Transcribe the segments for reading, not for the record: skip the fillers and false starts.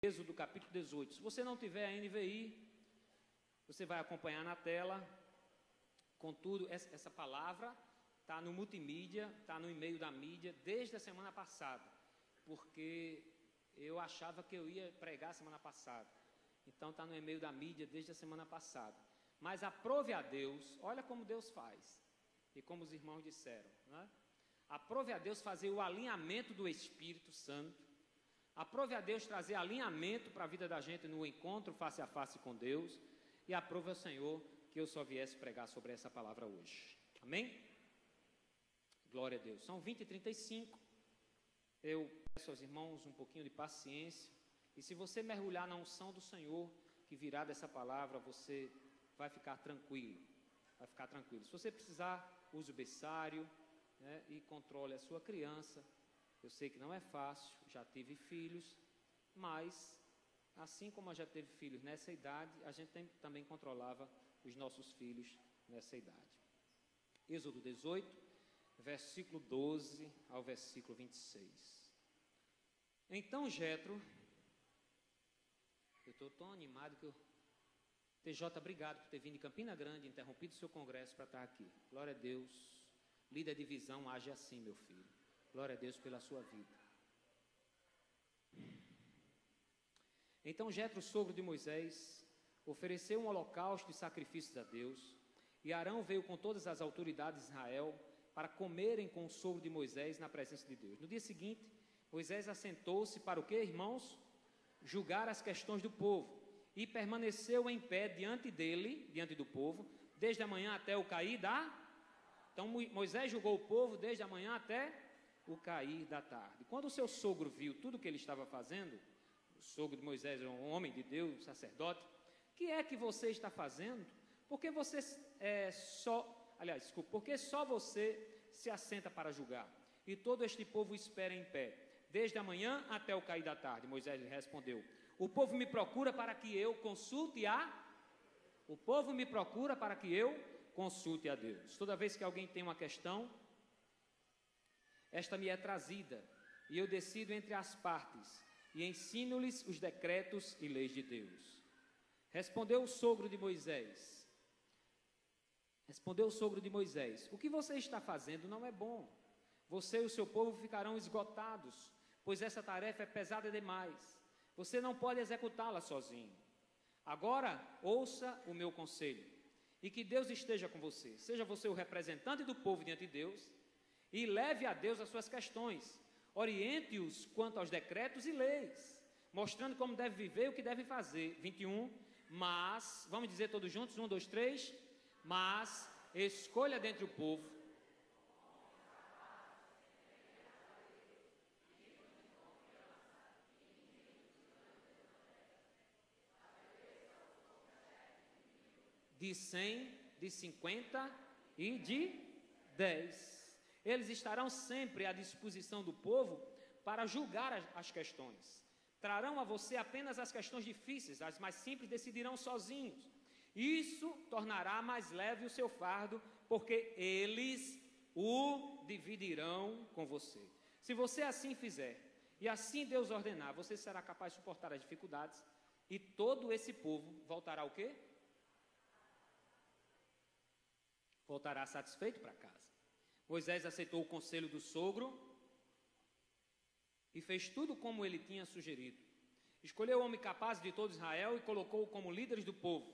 Êxodo capítulo 18. Se você não tiver a NVI, você vai acompanhar na tela. Contudo, essa palavra está no multimídia, está no e-mail da mídia desde a semana passada, porque eu achava que eu ia pregar semana passada. Então está no e-mail da mídia desde a semana passada. Mas aprove a Deus, olha como Deus faz, e como os irmãos disseram, né? Aprove a Deus fazer o alinhamento do Espírito Santo. Aprove a Deus trazer alinhamento para a vida da gente no encontro face a face com Deus. E aprove ao Senhor que eu só viesse pregar sobre essa palavra hoje. Amém? Glória a Deus. São 20h35. Eu peço aos irmãos um pouquinho de paciência. E se você mergulhar na unção do Senhor que virá dessa palavra, você vai ficar tranquilo. Vai ficar tranquilo. Se você precisar, use o berçário, né, e controle a sua criança. Eu sei que não é fácil, já tive filhos, mas assim como eu já teve filhos nessa idade, a gente também controlava os nossos filhos nessa idade. Êxodo 18, versículo 12 ao versículo 26. Então Jetro, eu estou tão animado que eu... TJ, obrigado por ter vindo de Campina Grande, interrompido o seu congresso para estar aqui. Glória a Deus. Líder de visão, age assim, meu filho. Glória a Deus pela sua vida. Então Jetro, sogro de Moisés, ofereceu um holocausto e sacrifícios a Deus, e Arão veio com todas as autoridades de Israel para comerem com o sogro de Moisés na presença de Deus. No dia seguinte, Moisés assentou-se para o quê, irmãos? Julgar as questões do povo, e permaneceu em pé diante dele, diante do povo, desde a manhã até o cair da... Então Moisés julgou o povo desde a manhã até o cair da tarde. Quando o seu sogro viu tudo o que ele estava fazendo, o sogro de Moisés era um homem de Deus, sacerdote, o que é que você está fazendo? Porque você porque só você se assenta para julgar, e todo este povo espera em pé, desde a manhã até o cair da tarde. Moisés lhe respondeu: o povo me procura para que eu consulte O povo me procura para que eu consulte a Deus. Toda vez que alguém tem uma questão, esta me é trazida, e eu decido entre as partes, e ensino-lhes os decretos e leis de Deus. Respondeu o sogro de Moisés, o que você está fazendo não é bom. Você e o seu povo ficarão esgotados, pois essa tarefa é pesada demais. Você não pode executá-la sozinho. Agora, ouça o meu conselho, e que Deus esteja com você. Seja você o representante do povo diante de Deus, e leve a Deus as suas questões. Oriente-os quanto aos decretos e leis, mostrando como deve viver e o que deve fazer. 21, mas, vamos dizer todos juntos, 1, 2, 3, mas escolha dentre o povo de 100, de 50 e de 10. Eles estarão sempre à disposição do povo para julgar as questões. Trarão a você apenas as questões difíceis, as mais simples decidirão sozinhos. Isso tornará mais leve o seu fardo, porque eles o dividirão com você. Se você assim fizer, e assim Deus ordenar, você será capaz de suportar as dificuldades, e todo esse povo voltará o quê? Voltará satisfeito para casa. Moisés aceitou o conselho do sogro e fez tudo como ele tinha sugerido. Escolheu o homem capaz de todo Israel e colocou como líderes do povo,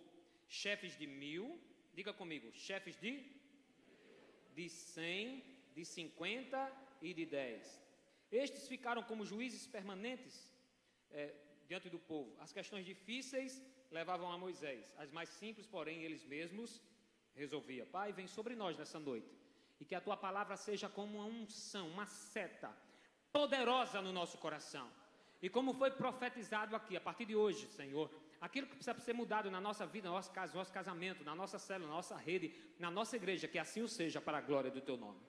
chefes de 1000, diga comigo, chefes de 100, de 50 e de 10. Estes ficaram como juízes permanentes diante do povo. As questões difíceis levavam a Moisés, as mais simples, porém, eles mesmos resolvia. Pai, vem sobre nós nessa noite, e que a tua palavra seja como uma unção, uma seta poderosa no nosso coração, e como foi profetizado aqui, a partir de hoje, Senhor, aquilo que precisa ser mudado na nossa vida, na nossa casa, no nosso casamento, na nossa célula, na nossa rede, na nossa igreja, que assim o seja para a glória do teu nome.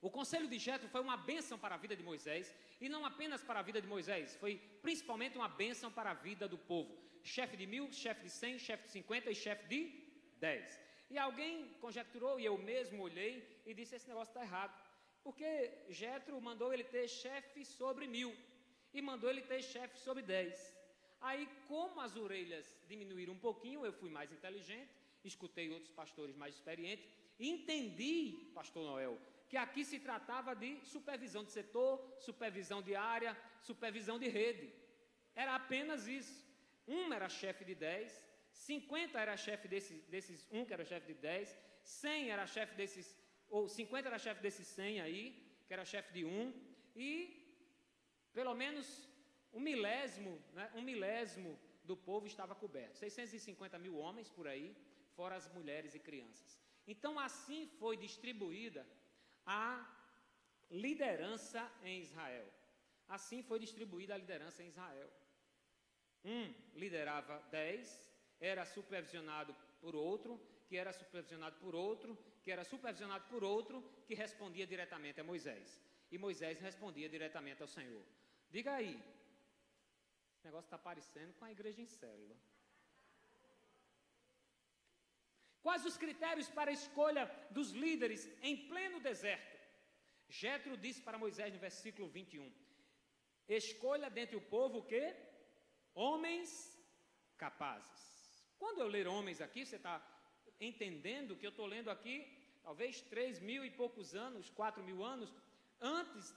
O conselho de Jetro foi uma bênção para a vida de Moisés, e não apenas para a vida de Moisés, foi principalmente uma bênção para a vida do povo. Chefe de 1000, chefe de 100, chefe de 50 e chefe de 10. E alguém conjecturou, e eu mesmo olhei e disse: esse negócio está errado, porque Jetro mandou ele ter chefe sobre 1000. e mandou ele ter chefe sobre 10. Aí, como as orelhas diminuíram um pouquinho, eu fui mais inteligente, escutei outros pastores mais experientes, e entendi, pastor Noel, que aqui se tratava de supervisão de setor, supervisão de área, supervisão de rede. Era apenas isso. Um era chefe de 10, 50 era chefe desses um que era chefe de 10, 100 era chefe desses, ou 50 era chefe desses 100 aí, que era chefe de um, e pelo menos um milésimo do povo estava coberto. 650 mil homens por aí, fora as mulheres e crianças. Então assim foi distribuída a liderança em Israel. Assim foi distribuída a liderança em Israel. Um liderava 10, era supervisionado por outro, que era supervisionado por outro, que era supervisionado por outro, que respondia diretamente a Moisés. E Moisés respondia diretamente ao Senhor. Diga aí, esse negócio está parecendo com a igreja em célula. Quais os critérios para a escolha dos líderes em pleno deserto? Jétro disse para Moisés no versículo 21, escolha dentre o povo o quê? Homens capazes. Quando eu ler homens aqui, você está entendendo que eu estou lendo aqui, talvez 3.000 e poucos anos, 4.000 anos, antes,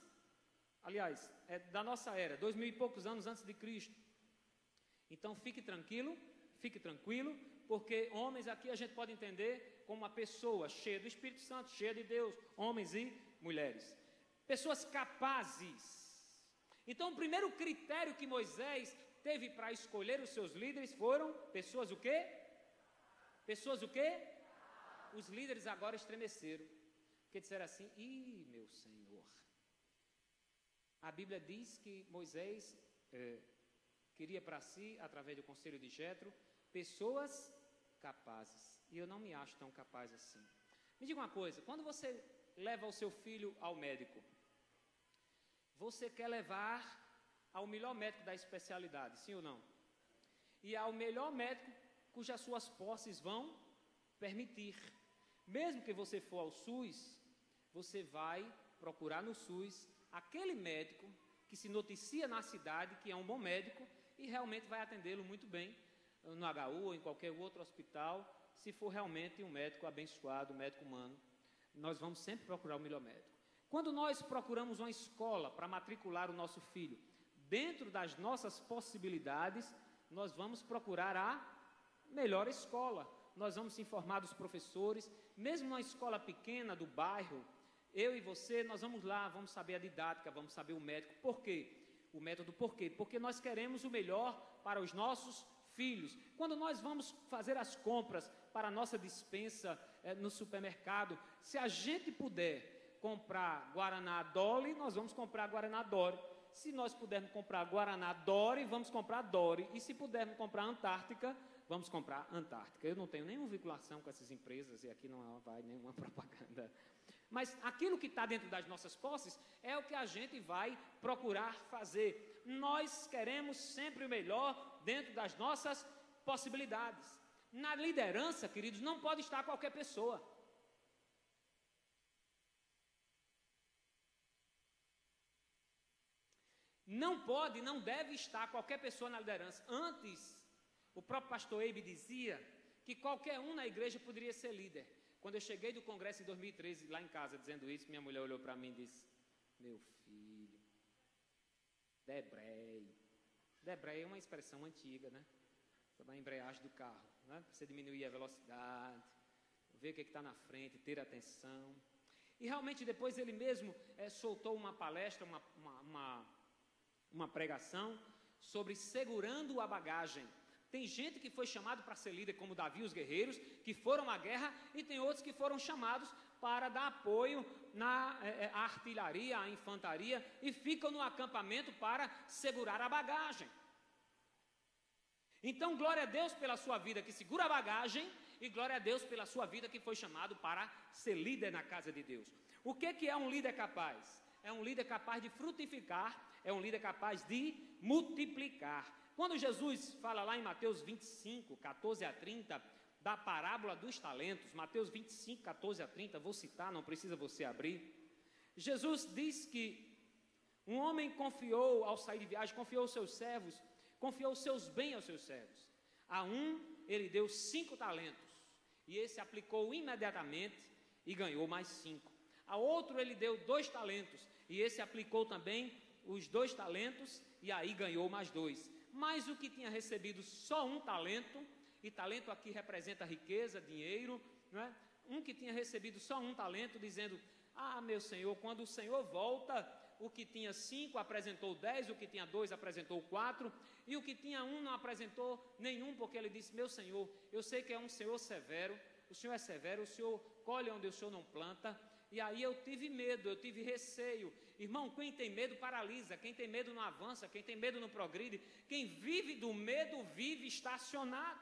aliás, da nossa era, 2.000 e poucos anos antes de Cristo. Então fique tranquilo, porque homens aqui a gente pode entender como uma pessoa cheia do Espírito Santo, cheia de Deus, homens e mulheres. Pessoas capazes. Então o primeiro critério que Moisés teve para escolher os seus líderes foram pessoas o quê? Pessoas o quê? Os líderes agora estremeceram, porque disseram assim, meu Senhor. A Bíblia diz que Moisés queria para si, através do conselho de Jétro, pessoas capazes. E eu não me acho tão capaz assim. Me diga uma coisa, quando você leva o seu filho ao médico, você quer levar ao melhor médico da especialidade, sim ou não? E ao melhor médico cujas suas posses vão permitir. Mesmo que você for ao SUS, você vai procurar no SUS aquele médico que se noticia na cidade, que é um bom médico, e realmente vai atendê-lo muito bem, no HU ou em qualquer outro hospital, se for realmente um médico abençoado, um médico humano. Nós vamos sempre procurar o melhor médico. Quando nós procuramos uma escola para matricular o nosso filho, dentro das nossas possibilidades, nós vamos procurar a melhor escola. Nós vamos se informar dos professores, mesmo numa escola pequena do bairro, eu e você, nós vamos lá, vamos saber a didática, vamos saber o método. Por quê? O método por quê? Porque nós queremos o melhor para os nossos filhos. Quando nós vamos fazer as compras para a nossa despensa no supermercado, se a gente puder comprar Guaraná Dolly, nós vamos comprar Guaraná Dory. Se nós pudermos comprar Guaraná Dory, vamos comprar Dory. E se pudermos comprar Antártica, vamos comprar Antártica. Eu não tenho nenhuma vinculação com essas empresas e aqui não vai nenhuma propaganda. Mas aquilo que está dentro das nossas posses é o que a gente vai procurar fazer. Nós queremos sempre o melhor dentro das nossas possibilidades. Na liderança, queridos, não pode estar qualquer pessoa. Não pode, não deve estar qualquer pessoa na liderança. Antes, o próprio pastor Eibe dizia que qualquer um na igreja poderia ser líder. Quando eu cheguei do congresso em 2013, lá em casa, dizendo isso, minha mulher olhou para mim e disse, meu filho, debreie. Debreie é uma expressão antiga, né? Sobre a embreagem do carro, né? Para você diminuir a velocidade, ver o que está na frente, ter atenção. E realmente depois ele mesmo soltou uma palestra, uma pregação sobre segurando a bagagem. Tem gente que foi chamado para ser líder, como Davi e os guerreiros, que foram à guerra, e tem outros que foram chamados para dar apoio na artilharia, à infantaria, e ficam no acampamento para segurar a bagagem. Então, glória a Deus pela sua vida que segura a bagagem, e glória a Deus pela sua vida que foi chamado para ser líder na casa de Deus. O que é um líder capaz? É um líder capaz de frutificar, é um líder capaz de multiplicar. Quando Jesus fala lá em Mateus 25, 14 a 30, da parábola dos talentos, Mateus 25, 14 a 30, vou citar, não precisa você abrir. Jesus diz que Um homem confiou, ao sair de viagem, confiou os seus servos, confiou os seus bens aos seus servos. A um, ele deu 5 talentos, e esse aplicou imediatamente e ganhou mais 5. A outro, ele deu 2 talentos, e esse aplicou também os 2 talentos, e aí ganhou mais 2. Mas o que tinha recebido só 1 talento, e talento aqui representa riqueza, dinheiro, não é? Um que tinha recebido só 1 talento, dizendo: ah, meu Senhor, quando o Senhor volta, o que tinha 5 apresentou 10, o que tinha 2 apresentou 4, e o que tinha 1 não apresentou nenhum, porque ele disse: meu Senhor, eu sei que é um Senhor severo, o Senhor é severo, o Senhor colhe onde o Senhor não planta. E aí eu tive medo, eu tive receio. Irmão, quem tem medo paralisa, quem tem medo não avança, quem tem medo não progride, quem vive do medo vive estacionado.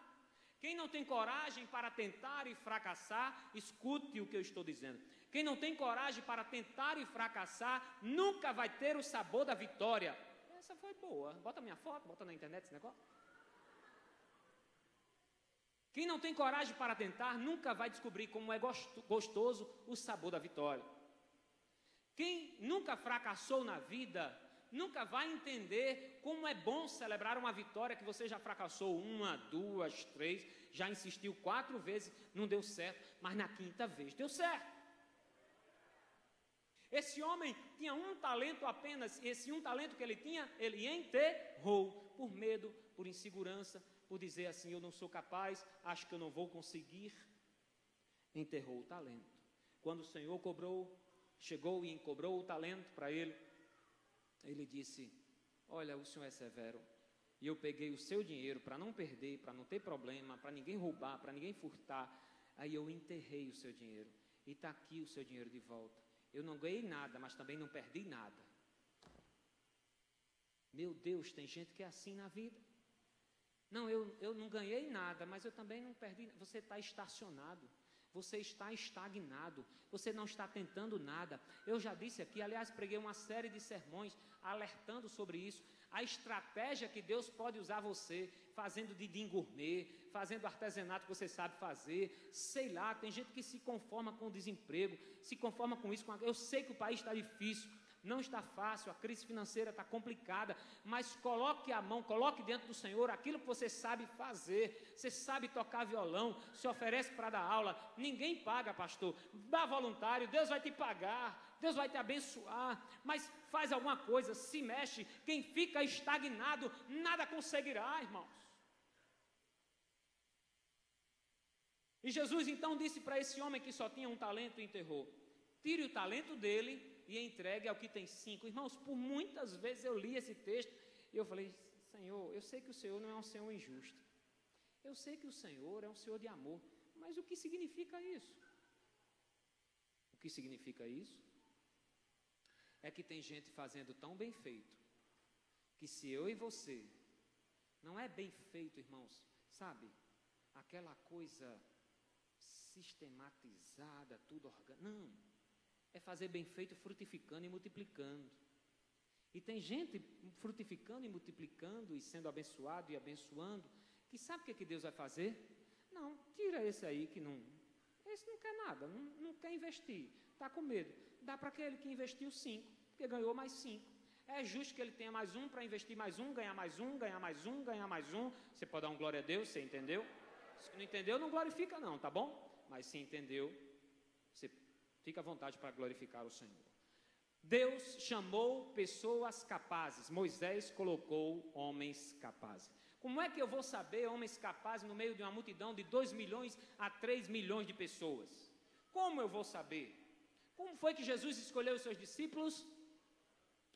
Quem não tem coragem para tentar e fracassar, escute o que eu estou dizendo. Quem não tem coragem para tentar e fracassar, nunca vai ter o sabor da vitória. Essa foi boa. Bota minha foto, bota na internet esse negócio. Quem não tem coragem para tentar, nunca vai descobrir como é gostoso o sabor da vitória. Quem nunca fracassou na vida, nunca vai entender como é bom celebrar uma vitória que você já fracassou 1, 2, 3, já insistiu 4 vezes, não deu certo, mas na 5ª vez deu certo. Esse homem tinha 1 talento apenas, e esse 1 talento que ele tinha, ele enterrou, por medo, por insegurança, por dizer assim: eu não sou capaz, acho que eu não vou conseguir. Enterrou o talento. Quando o Senhor chegou e cobrou o talento para ele, ele disse: olha, o Senhor é severo, e eu peguei o seu dinheiro para não perder, para não ter problema, para ninguém roubar, para ninguém furtar, aí eu enterrei o seu dinheiro, e está aqui o seu dinheiro de volta. Eu não ganhei nada, mas também não perdi nada. Meu Deus, tem gente que é assim na vida. Não, eu não ganhei nada, mas eu também não perdi. Você está estacionado, você está estagnado, você não está tentando nada. Eu já disse aqui, aliás, preguei uma série de sermões alertando sobre isso. A estratégia que Deus pode usar você, fazendo din gourmet, fazendo artesanato que você sabe fazer, sei lá, tem gente que se conforma com o desemprego, se conforma com isso. Eu sei que o país está difícil, não está fácil, a crise financeira está complicada, mas coloque a mão, coloque diante do Senhor aquilo que você sabe fazer. Você sabe tocar violão, se oferece para dar aula, ninguém paga, pastor, dá voluntário, Deus vai te pagar, Deus vai te abençoar, mas faz alguma coisa, se mexe. Quem fica estagnado, nada conseguirá, irmãos. E Jesus então disse para esse homem que só tinha 1 talento e enterrou: tire o talento dele e entregue ao que tem 5. Irmãos, por muitas vezes eu li esse texto e eu falei: Senhor, eu sei que o Senhor não é um Senhor injusto, eu sei que o Senhor é um Senhor de amor, mas o que significa isso? O que significa isso? É que tem gente fazendo tão bem feito, que se eu e você, não é bem feito, irmãos, sabe, aquela coisa sistematizada, tudo orgânico, não, é fazer bem feito frutificando e multiplicando. E tem gente frutificando e multiplicando e sendo abençoado e abençoando, que sabe o que Deus vai fazer? Não, tira esse aí que não, esse não quer nada, não quer investir, está com medo, dá para aquele que investiu 5, porque ganhou mais 5. É justo que ele tenha mais 1 para investir mais 1, ganhar mais 1, ganhar mais 1, ganhar mais 1. Você pode dar um glória a Deus, você entendeu? Se não entendeu, não glorifica não, tá bom? Mas se entendeu, você fica à vontade para glorificar o Senhor. Deus chamou pessoas capazes, Moisés colocou homens capazes. Como é que eu vou saber homens capazes no meio de uma multidão de 2 milhões a 3 milhões de pessoas? Como eu vou saber? Como foi que Jesus escolheu os seus discípulos?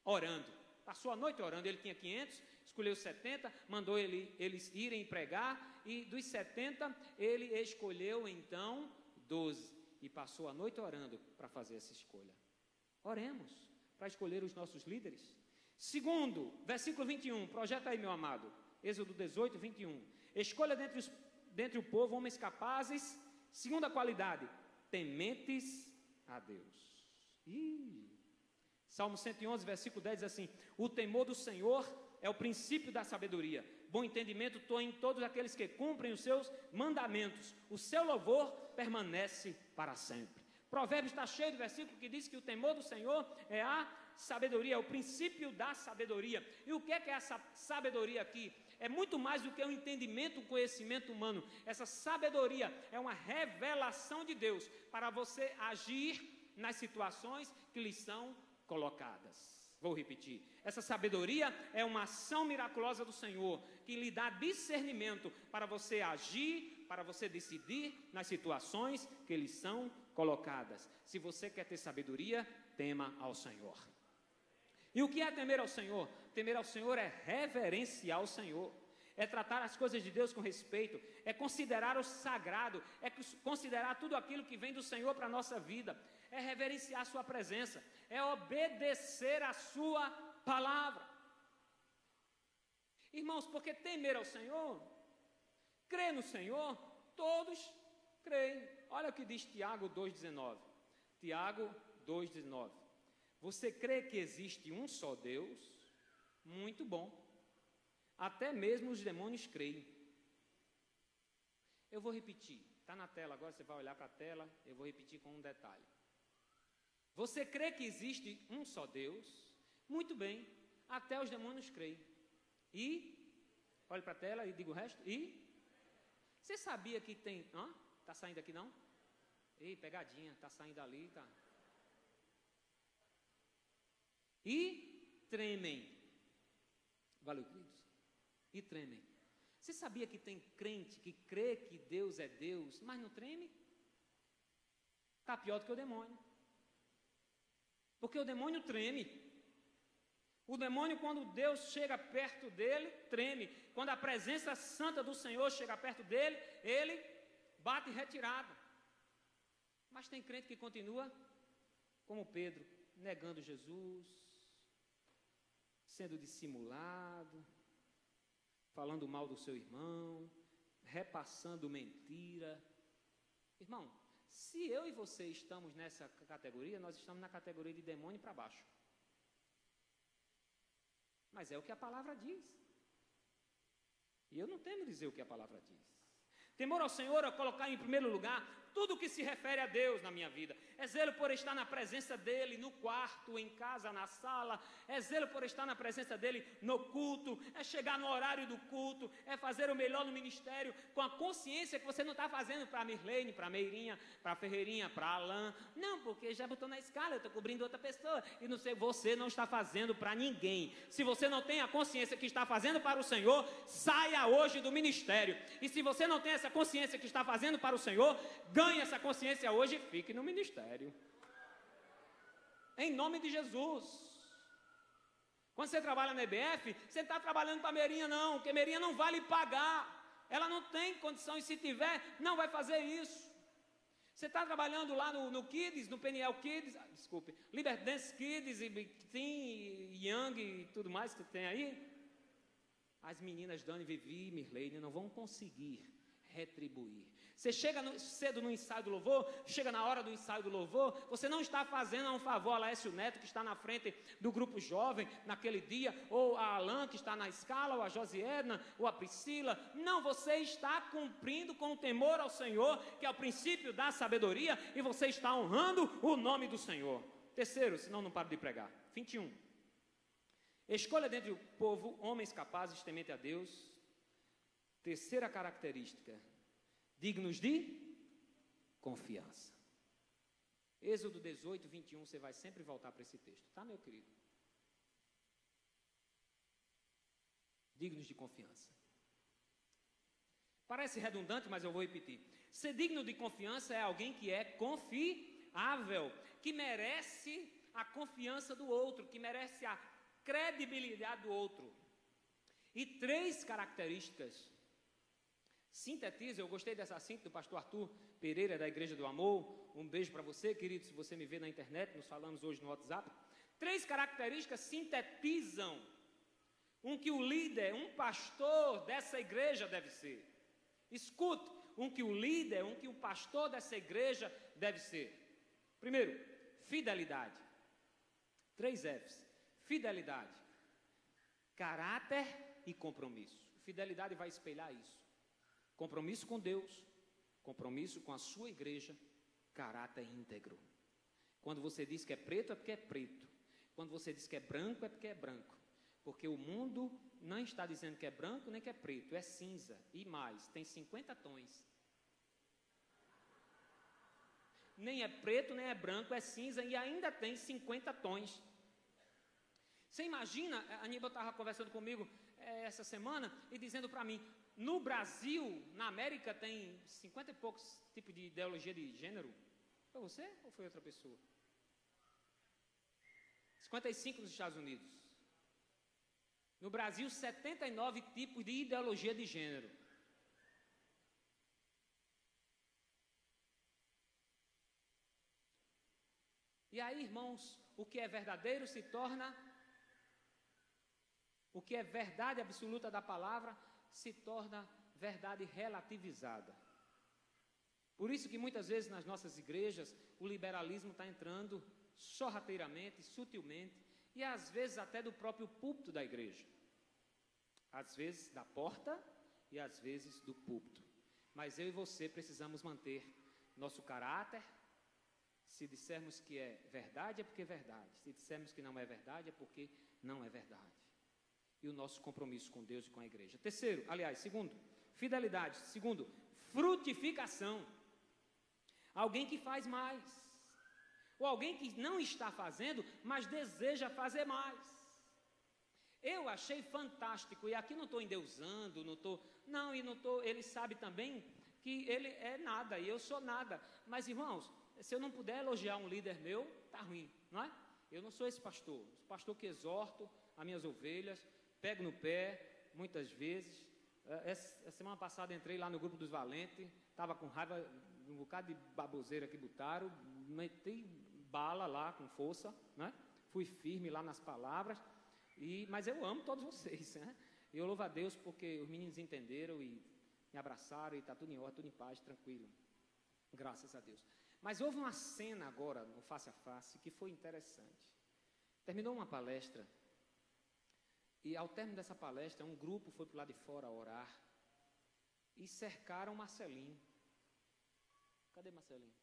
Orando. Passou a noite orando. Ele tinha 500, escolheu 70, mandou eles irem pregar, e dos 70 ele escolheu então 12 e passou a noite orando para fazer essa escolha. Oremos para escolher os nossos líderes. Segundo, versículo 21, projeta aí, meu amado, Êxodo 18, 21. Escolha dentre o povo homens capazes. Segunda qualidade, tementes a Deus. Salmo 111, versículo 10 diz assim: o temor do Senhor é o princípio da sabedoria. Bom entendimento tem em todos aqueles que cumprem os seus mandamentos. O seu louvor permanece para sempre. Provérbios está cheio de versículo que diz que o temor do Senhor é a sabedoria, é o princípio da sabedoria. E o que é essa sabedoria aqui? É muito mais do que um entendimento, um conhecimento humano. Essa sabedoria é uma revelação de Deus para você agir nas situações que lhe são colocadas. Vou repetir. Essa sabedoria é uma ação miraculosa do Senhor, que lhe dá discernimento para você agir, para você decidir nas situações que lhe são colocadas. Se você quer ter sabedoria, tema ao Senhor. E o que é temer ao Senhor? Temer ao Senhor é reverenciar o Senhor, é tratar as coisas de Deus com respeito, é considerar o sagrado, é considerar tudo aquilo que vem do Senhor para a nossa vida, é reverenciar a sua presença, é obedecer a sua palavra. Irmãos, porque temer ao Senhor, crer no Senhor, todos creem. Olha o que diz Tiago 2,19. Tiago 2,19. Você crê que existe um só Deus? Muito bom. Até mesmo os demônios creem. Eu vou repetir. Está na tela agora, você vai olhar para a tela. Eu vou repetir com um detalhe. Você crê que existe um só Deus? Muito bem. Até os demônios creem. E, olhe para a tela e diga o resto. E, você sabia que tem... Está saindo aqui não? Ei, pegadinha. Está saindo ali, tá? E tremem. Valeu, queridos. E tremem. Você sabia que tem crente que crê que Deus é Deus, mas não treme? Está pior do que o demônio. Porque o demônio treme. O demônio, quando Deus chega perto dele, treme. Quando a presença santa do Senhor chega perto dele, ele bate retirada. Mas tem crente que continua como Pedro, negando Jesus, sendo dissimulado, falando mal do seu irmão, repassando mentira. Irmão, se eu e você estamos nessa categoria, nós estamos na categoria de demônio para baixo. Mas é o que a palavra diz. E eu não temo dizer o que a palavra diz. Temor ao Senhor é colocar em primeiro lugar tudo o que se refere a Deus na minha vida. É zelo por estar na presença dEle, no quarto, em casa, na sala. É zelo por estar na presença dEle no culto. É chegar no horário do culto. É fazer o melhor no ministério, com a consciência que você não está fazendo para a Mirlene, para a Meirinha, para a Ferreirinha, para a Alain. Não, porque já botou na escala, eu estou cobrindo outra pessoa. E não sei, você não está fazendo para ninguém. Se você não tem a consciência que está fazendo para o Senhor, saia hoje do ministério. E se você não tem essa consciência que está fazendo para o Senhor, ganhe essa consciência hoje e fique no ministério. Em nome de Jesus. Quando você trabalha na EBF, você não está trabalhando para a Meirinha não, porque a Meirinha não vai lhe pagar. Ela não tem condição e se tiver, não vai fazer isso. Você está trabalhando lá no Kids, no Peniel Kids, Liberty Dance Kids e Teen, Young e tudo mais que tem aí. As meninas Dani, Vivi e Mirlene não vão conseguir retribuir. Você chega cedo no ensaio do louvor, chega na hora do ensaio do louvor, você não está fazendo um favor a Laércio Neto, que está na frente do grupo jovem naquele dia, ou a Alain, que está na escala, ou a Josiedna, ou a Priscila. Não, você está cumprindo com o temor ao Senhor, que é o princípio da sabedoria, e você está honrando o nome do Senhor. Terceiro, senão não paro de pregar. 21. Escolha dentre o povo homens capazes, temente a Deus. Terceira característica, dignos de confiança. Êxodo 18, 21, você vai sempre voltar para esse texto, tá, meu querido? Dignos de confiança. Parece redundante, mas eu vou repetir. Ser digno de confiança é alguém que é confiável, que merece a confiança do outro, que merece a credibilidade do outro. E três características sintetiza, eu gostei dessa síntese do pastor Arthur Pereira, da Igreja do Amor. Um beijo para você, querido, se você me vê na internet, nos falamos hoje no WhatsApp. Três características sintetizam que o líder, um pastor dessa igreja deve ser. Escute, que o líder, que o pastor dessa igreja deve ser. Primeiro, fidelidade. 3 Fs. Fidelidade, caráter e compromisso. Fidelidade vai espelhar isso. Compromisso com Deus, compromisso com a sua igreja, caráter íntegro. Quando você diz que é preto, é porque é preto. Quando você diz que é branco, é porque é branco. Porque o mundo não está dizendo que é branco nem que é preto, é cinza. E mais, tem 50 tons. Nem é preto, nem é branco, é cinza e ainda tem 50 tons. Você imagina, a Aníbal estava conversando comigo essa semana e dizendo para mim, no Brasil, na América, tem 50 e poucos tipos de ideologia de gênero. Foi você ou foi outra pessoa? 55 nos Estados Unidos. No Brasil, 79 tipos de ideologia de gênero. E aí, irmãos, o que é verdadeiro se torna... O que é verdade absoluta da palavra se torna verdade relativizada. Por isso que muitas vezes nas nossas igrejas o liberalismo está entrando sorrateiramente, sutilmente, e às vezes até do próprio púlpito da igreja. Às vezes da porta e às vezes do púlpito. Mas eu e você precisamos manter nosso caráter. Se dissermos que é verdade, é porque é verdade. Se dissermos que não é verdade, é porque não é verdade. E o nosso compromisso com Deus e com a igreja. Segundo, fidelidade. Segundo, frutificação. Alguém que faz mais. Ou alguém que não está fazendo, mas deseja fazer mais. Eu achei fantástico, e aqui não estou endeusando, ele sabe também que ele é nada, e eu sou nada. Mas, irmãos, se eu não puder elogiar um líder meu, está ruim, não é? Eu não sou esse pastor. Sou pastor que exorto as minhas ovelhas, pego no pé, muitas vezes. Essa semana passada entrei lá no grupo dos valentes, estava com raiva de um bocado de baboseira que botaram, meti bala lá com força, né? Fui firme lá nas palavras, mas eu amo todos vocês, né? Eu louvo a Deus porque os meninos entenderam e me abraçaram e está tudo em ordem, tudo em paz, tranquilo, graças a Deus. Mas houve uma cena agora no Face a Face que foi interessante. Terminou uma palestra e ao término dessa palestra um grupo foi para o lado de fora orar e cercaram Marcelinho. Cadê Marcelinho?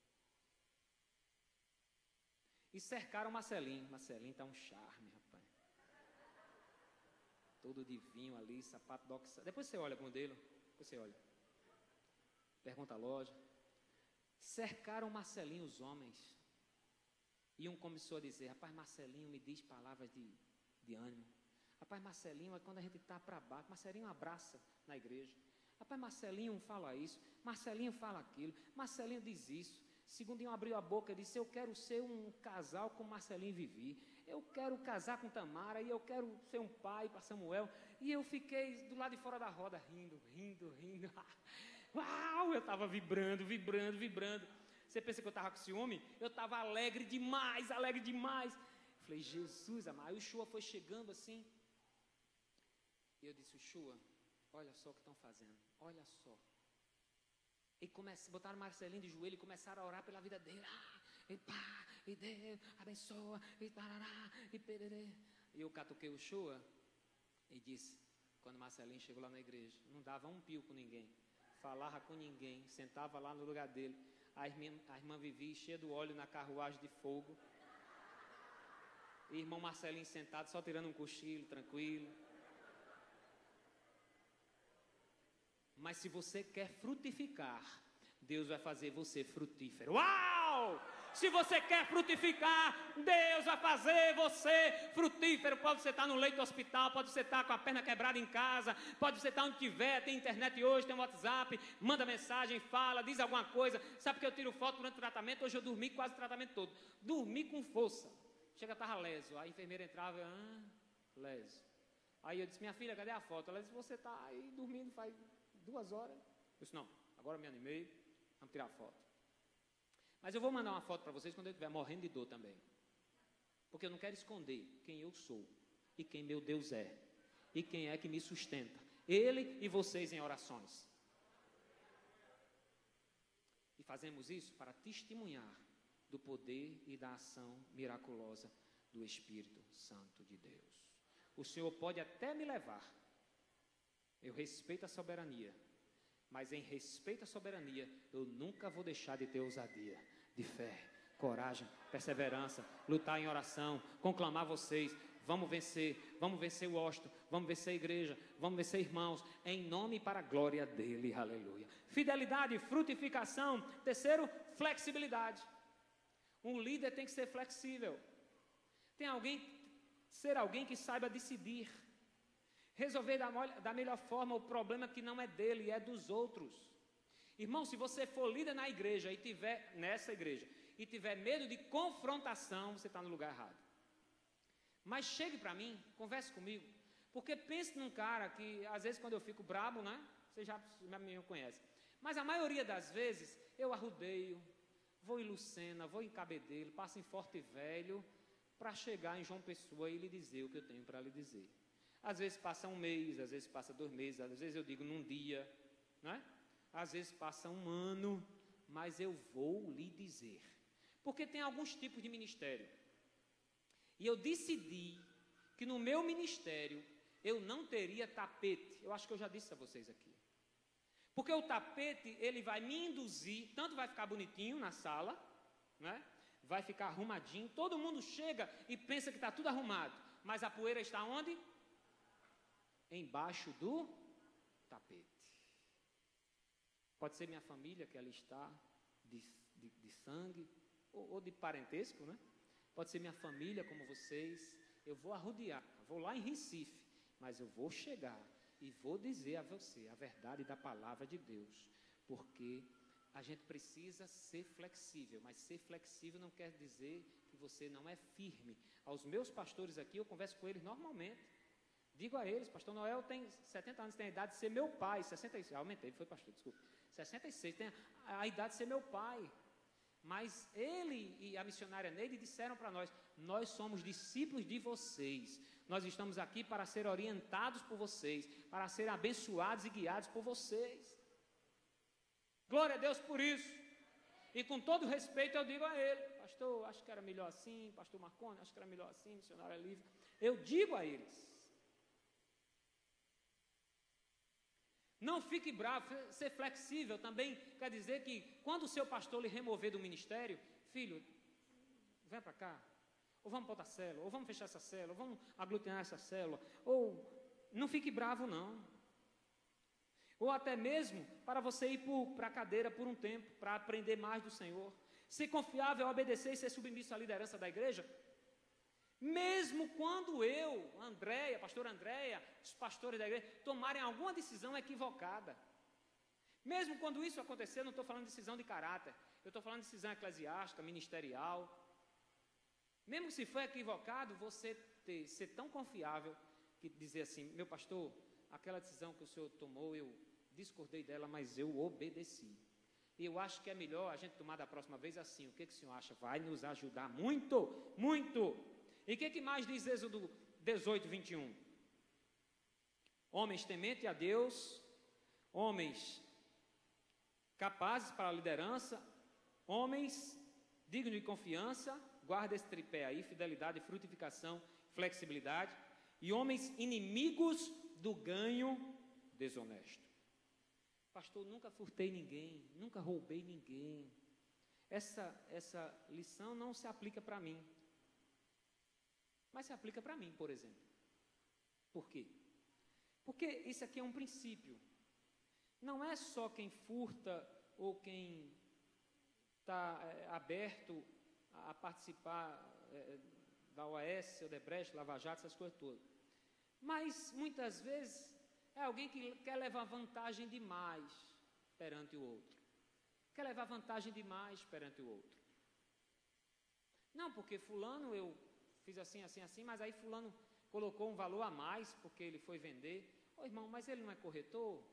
E cercaram Marcelinho. Marcelinho está um charme, rapaz. Todo de vinho ali, sapato doxa. Depois você olha o modelo. Depois você olha. Pergunta a loja. Cercaram Marcelinho os homens. E um começou a dizer, rapaz, Marcelinho me diz palavras de ânimo. Rapaz, Marcelinho, quando a gente está para baixo, Marcelinho abraça na igreja. Rapaz, Marcelinho fala isso, Marcelinho fala aquilo, Marcelinho diz isso. Segundinho abriu a boca e disse, eu quero ser um casal com Marcelinho e Vivi. Eu quero casar com Tamara e eu quero ser um pai para Samuel. E eu fiquei do lado de fora da roda, rindo. Uau, eu estava vibrando. Você pensa que eu estava com ciúme? Eu estava alegre demais. Eu falei, Jesus amado. Aí o Shua foi chegando assim. E eu disse, Shua, olha só o que estão fazendo. Olha só. E botaram Marcelinho de joelho e começaram a orar pela vida dele. E pá, e Deus, abençoa, e tarará, e pererê. E eu catuquei o Shua e disse, quando Marcelinho chegou lá na igreja, não dava um pio com ninguém, falava com ninguém, sentava lá no lugar dele. A irmã Vivi cheia do óleo na carruagem de fogo. E irmão Marcelinho sentado, só tirando um cochilo, tranquilo. Mas se você quer frutificar, Deus vai fazer você frutífero. Uau! Se você quer frutificar, Deus vai fazer você frutífero. Pode você estar no leito do hospital, pode você estar com a perna quebrada em casa, pode você estar onde tiver, tem internet hoje, tem WhatsApp, manda mensagem, fala, diz alguma coisa. Sabe que eu tiro foto durante o tratamento? Hoje eu dormi quase o tratamento todo. Dormi com força. Chega, estava leso. A enfermeira entrava, leso. Aí eu disse, minha filha, cadê a foto? Ela disse, você está aí dormindo faz 2 horas. Eu disse, não, agora me animei, vamos tirar a foto. Mas eu vou mandar uma foto para vocês quando eu estiver morrendo de dor também. Porque eu não quero esconder quem eu sou e quem meu Deus é. E quem é que me sustenta. Ele e vocês em orações. E fazemos isso para testemunhar do poder e da ação miraculosa do Espírito Santo de Deus. O Senhor pode até me levar. Eu respeito a soberania. Mas em respeito à soberania, eu nunca vou deixar de ter ousadia, de fé, coragem, perseverança, lutar em oração, conclamar vocês. Vamos vencer o Washington, vamos vencer a igreja, vamos vencer irmãos, em nome e para a glória dele, aleluia. Fidelidade, frutificação. Terceiro, flexibilidade. Um líder tem que ser flexível. Ser alguém que saiba decidir, resolver da melhor forma o problema que não é dele, é dos outros. Irmão, se você for líder na igreja e tiver nessa igreja e tiver medo de confrontação, você está no lugar errado. Mas chegue para mim, converse comigo, porque pense num cara que, às vezes, quando eu fico brabo, né? Você já me conhece. Mas a maioria das vezes, eu arrudeio, vou em Lucena, vou em Cabedelo, passo em Forte Velho, para chegar em João Pessoa e lhe dizer o que eu tenho para lhe dizer. Às vezes passa um mês, às vezes passa 2 meses, às vezes eu digo num dia, né? Às vezes passa 1 ano, mas eu vou lhe dizer. Porque tem alguns tipos de ministério. E eu decidi que no meu ministério eu não teria tapete. Eu acho que eu já disse a vocês aqui. Porque o tapete, ele vai me induzir, tanto vai ficar bonitinho na sala, né? Vai ficar arrumadinho. Todo mundo chega e pensa que está tudo arrumado. Mas a poeira está onde? Embaixo do tapete. Pode ser minha família que ali está, de sangue, ou de parentesco, né? Pode ser minha família como vocês. Eu vou arrodear, vou lá em Recife, mas eu vou chegar e vou dizer a você a verdade da palavra de Deus, porque a gente precisa ser flexível, mas ser flexível não quer dizer que você não é firme. Aos meus pastores aqui, eu converso com eles normalmente, digo a eles, pastor Noel tem 70 anos, tem a idade de ser meu pai, 66, aumentei, foi pastor, desculpa, 66, tem a idade de ser meu pai. Mas ele e a missionária Neide disseram para nós somos discípulos de vocês. Nós estamos aqui para ser orientados por vocês, para ser abençoados e guiados por vocês. Glória a Deus por isso. E com todo respeito eu digo a ele, pastor, acho que era melhor assim, pastor Marconi, acho que era melhor assim, missionária Lívia. Eu digo a eles. Não fique bravo, ser flexível também quer dizer que quando o seu pastor lhe remover do ministério, filho, vem para cá, ou vamos para outra célula, ou vamos fechar essa célula, ou vamos aglutinar essa célula, ou não fique bravo não. Ou até mesmo para você ir para a cadeira por um tempo, para aprender mais do Senhor. Ser confiável, obedecer e ser submisso à liderança da igreja. Mesmo quando eu, Andréia, pastora Andréia, os pastores da igreja, tomarem alguma decisão equivocada. Mesmo quando isso acontecer, eu não estou falando de decisão de caráter, eu estou falando de decisão eclesiástica, ministerial. Mesmo se for equivocado, você ser tão confiável que dizer assim, meu pastor, aquela decisão que o senhor tomou, eu discordei dela, mas eu obedeci. E eu acho que é melhor a gente tomar da próxima vez assim. O que o senhor acha? Vai nos ajudar muito, muito. E o que mais diz Êxodo 18, 21? Homens tementes a Deus, homens capazes para a liderança, homens dignos de confiança, guarda esse tripé aí, fidelidade, frutificação, flexibilidade, e homens inimigos do ganho desonesto. Pastor, nunca furtei ninguém, nunca roubei ninguém. Essa lição não se aplica para mim. Mas se aplica para mim, por exemplo. Por quê? Porque isso aqui é um princípio. Não é só quem furta ou quem está aberto a participar da OAS, Odebrecht, Lava Jato, essas coisas todas. Mas, muitas vezes, é alguém que quer levar vantagem demais perante o outro. Quer levar vantagem demais perante o outro. Não, porque fulano eu fiz assim, assim, assim, mas aí fulano colocou um valor a mais porque ele foi vender. Ô irmão, mas ele não é corretor?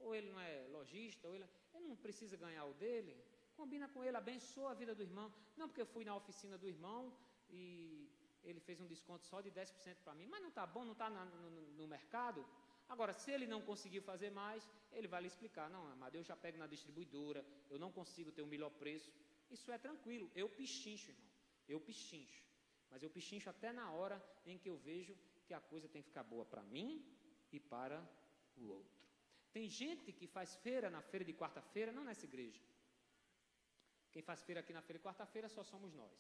Ou ele não é lojista? Ou ele não precisa ganhar o dele? Combina com ele, abençoa a vida do irmão. Não, porque eu fui na oficina do irmão e ele fez um desconto só de 10% para mim. Mas não está bom, não está no mercado? Agora, se ele não conseguiu fazer mais, ele vai lhe explicar. Não, amado, eu já pego na distribuidora, eu não consigo ter o melhor preço. Isso é tranquilo, eu pichincho, irmão. Eu pichincho. Mas eu pichincho até na hora em que eu vejo que a coisa tem que ficar boa para mim e para o outro. Tem gente que faz feira na feira de quarta-feira, não nessa igreja. Quem faz feira aqui na feira de quarta-feira só somos nós.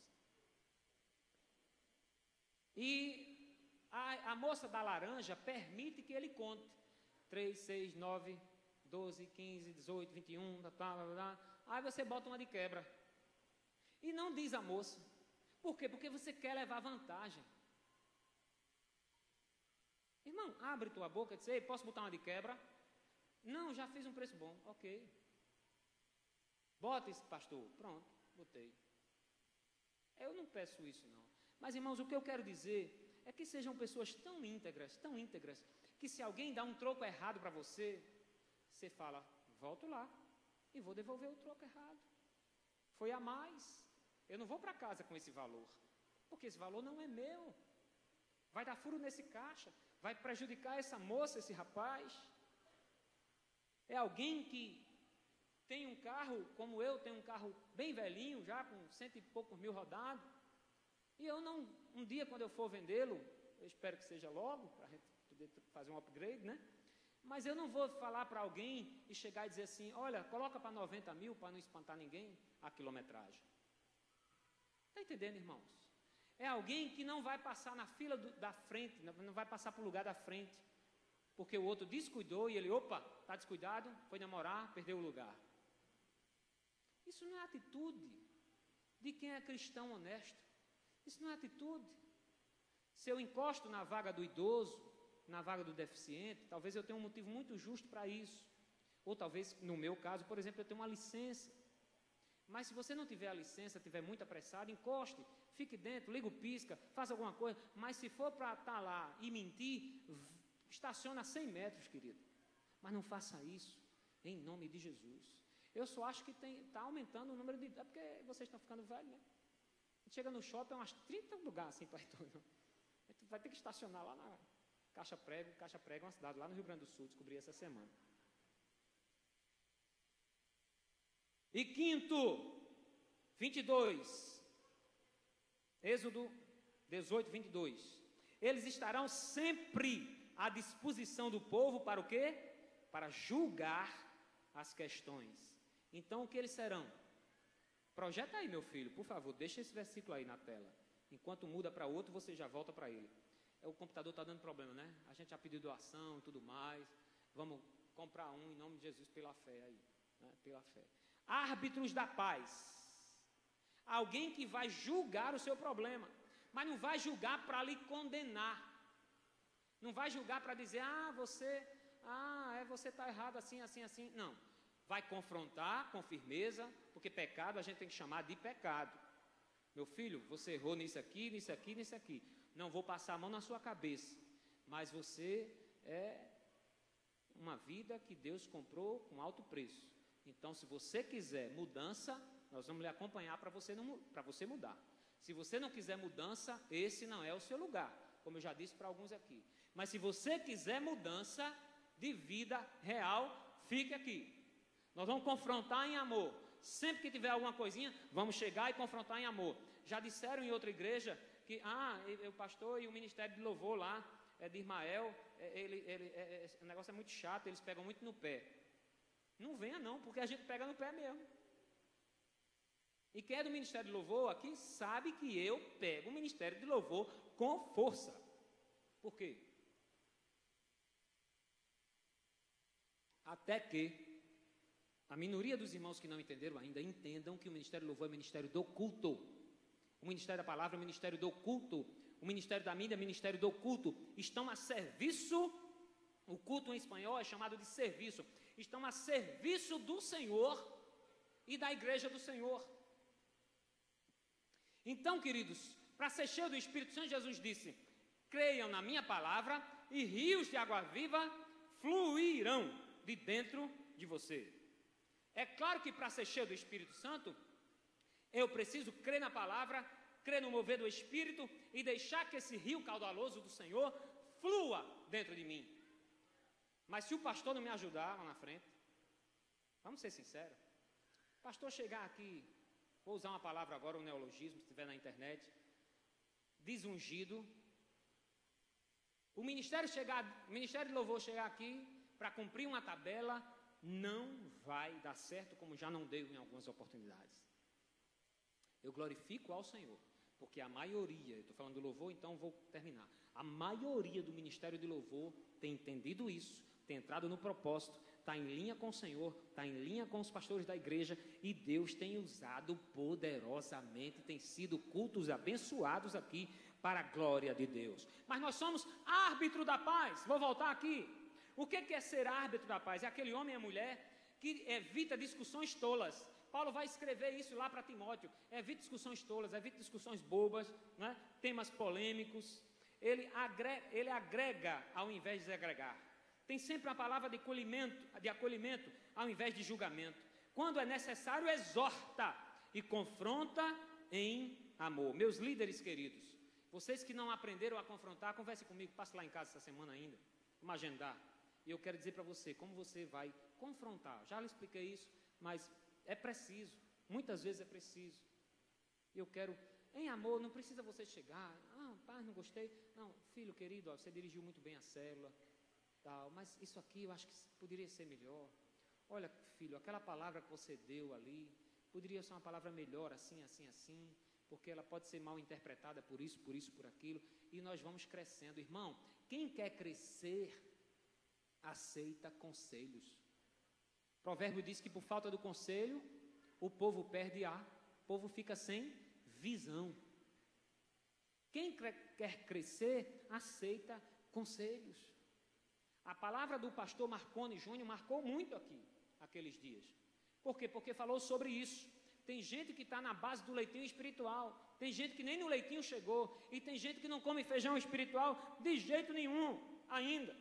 E a moça da laranja permite que ele conte. 3, 6, 9, 12, 15, 18, 21, aí você bota uma de quebra. E não diz a moça. Por quê? Porque você quer levar vantagem. Irmão, abre tua boca e diz, ei, posso botar uma de quebra? Não, já fiz um preço bom. Ok. Bota esse pastor. Pronto, botei. Eu não peço isso, não. Mas, irmãos, o que eu quero dizer é que sejam pessoas tão íntegras, que se alguém dá um troco errado para você, você fala, volto lá e vou devolver o troco errado. Foi a mais. Eu não vou para casa com esse valor, porque esse valor não é meu. Vai dar furo nesse caixa, vai prejudicar essa moça, esse rapaz. É alguém que tem um carro, como eu, tenho um carro bem velhinho, já com 100 e poucos mil rodados, e eu não, um dia quando eu for vendê-lo, eu espero que seja logo, para a gente poder fazer um upgrade, né? Mas eu não vou falar para alguém e chegar e dizer assim, olha, coloca para 90 mil para não espantar ninguém a quilometragem. Está entendendo, irmãos? É alguém que não vai passar na fila da frente, não vai passar para o lugar da frente, porque o outro descuidou e ele, opa, está descuidado, foi namorar, perdeu o lugar. Isso não é atitude de quem é cristão honesto. Isso não é atitude. Se eu encosto na vaga do idoso, na vaga do deficiente, talvez eu tenha um motivo muito justo para isso. Ou talvez, no meu caso, por exemplo, eu tenho uma licença. Mas se você não tiver a licença, tiver muito apressado, encoste, fique dentro, liga o pisca, faça alguma coisa. Mas se for para estar lá e mentir, estaciona a 100 metros, querido. Mas não faça isso, em nome de Jesus. Eu só acho que está aumentando o número de... É porque vocês estão ficando velhos, né? Chega no shopping, umas 30 lugares assim para tudo. Vai ter que estacionar lá na Caixa Prego. Caixa Prego é uma cidade lá no Rio Grande do Sul, descobri essa semana. E quinto, 22, Êxodo 18, 22. Eles estarão sempre à disposição do povo para o quê? Para julgar as questões. Então, o que eles serão? Projeta aí, meu filho, por favor, deixa esse versículo aí na tela. Enquanto muda para outro, você já volta para ele. O computador está dando problema, né? A gente já pediu doação e tudo mais. Vamos comprar um em nome de Jesus pela fé aí, né? Pela fé. Árbitros da paz. Alguém que vai julgar o seu problema, mas não vai julgar para lhe condenar. Não vai julgar para dizer, você está errado assim, assim, assim. Não. Vai confrontar com firmeza, porque pecado a gente tem que chamar de pecado. Meu filho, você errou nisso aqui, nisso aqui, nisso aqui. Não vou passar a mão na sua cabeça, mas você é uma vida que Deus comprou com alto preço. Então, se você quiser mudança, nós vamos lhe acompanhar para você mudar. Se você não quiser mudança, esse não é o seu lugar, como eu já disse para alguns aqui. Mas se você quiser mudança de vida real, fique aqui. Nós vamos confrontar em amor. Sempre que tiver alguma coisinha, vamos chegar e confrontar em amor. Já disseram em outra igreja que o pastor e o ministério de louvor lá, de Ismael, o negócio é muito chato, eles pegam muito no pé. Não venha não, porque a gente pega no pé mesmo. E quem é do ministério de louvor aqui sabe que eu pego o ministério de louvor com força. Por quê? Até que a minoria dos irmãos que não entenderam ainda, entendam que o ministério de louvor é o ministério do culto. O ministério da palavra é o ministério do culto. O ministério da mídia é o ministério do culto. Estão a serviço, o culto em espanhol é chamado de serviço. Estão a serviço do Senhor e da igreja do Senhor. Então, queridos, para ser cheio do Espírito Santo, Jesus disse, creiam na minha palavra e rios de água viva fluirão de dentro de você. É claro que para ser cheio do Espírito Santo, eu preciso crer na palavra, crer no mover do Espírito e deixar que esse rio caudaloso do Senhor flua dentro de mim. Mas se o pastor não me ajudar lá na frente, vamos ser sinceros, o pastor chegar aqui, vou usar uma palavra agora, um neologismo, se estiver na internet, desungido, o ministério de louvor chegar aqui para cumprir uma tabela, não vai dar certo, como já não deu em algumas oportunidades. Eu glorifico ao Senhor, porque a maioria, eu estou falando do louvor, então vou terminar. A maioria do ministério de louvor tem entendido isso, tem entrado no propósito, está em linha com o Senhor, está em linha com os pastores da igreja, e Deus tem usado poderosamente, tem sido cultos abençoados aqui, para a glória de Deus. Mas nós somos árbitro da paz. Vou voltar aqui. O que é ser árbitro da paz? É aquele homem e a mulher que evita discussões tolas. Paulo vai escrever isso lá para Timóteo. Evita discussões tolas, evita discussões bobas, né? Temas polêmicos. Ele agrega ao invés de desagregar. Tem sempre uma palavra de acolhimento ao invés de julgamento. Quando é necessário, exorta e confronta em amor. Meus líderes queridos, vocês que não aprenderam a confrontar, converse comigo, passe lá em casa essa semana ainda. Vamos agendar. E eu quero dizer para você como você vai confrontar. Já lhe expliquei isso, mas é preciso. Muitas vezes é preciso. Eu quero, em amor, não precisa você chegar. Pai, não gostei. Não, filho querido, você dirigiu muito bem a célula, tal, mas isso aqui eu acho que poderia ser melhor. Olha, filho, aquela palavra que você deu ali, poderia ser uma palavra melhor, assim, assim, assim, porque ela pode ser mal interpretada por isso, por aquilo, e nós vamos crescendo. Irmão, quem quer crescer, aceita conselhos. O provérbio diz que por falta do conselho, o povo perde o povo fica sem visão. Quem quer crescer, aceita conselhos. A palavra do pastor Marconi Júnior marcou muito aqui, aqueles dias. Por quê? Porque falou sobre isso. Tem gente que está na base do leitinho espiritual, tem gente que nem no leitinho chegou, e tem gente que não come feijão espiritual de jeito nenhum ainda.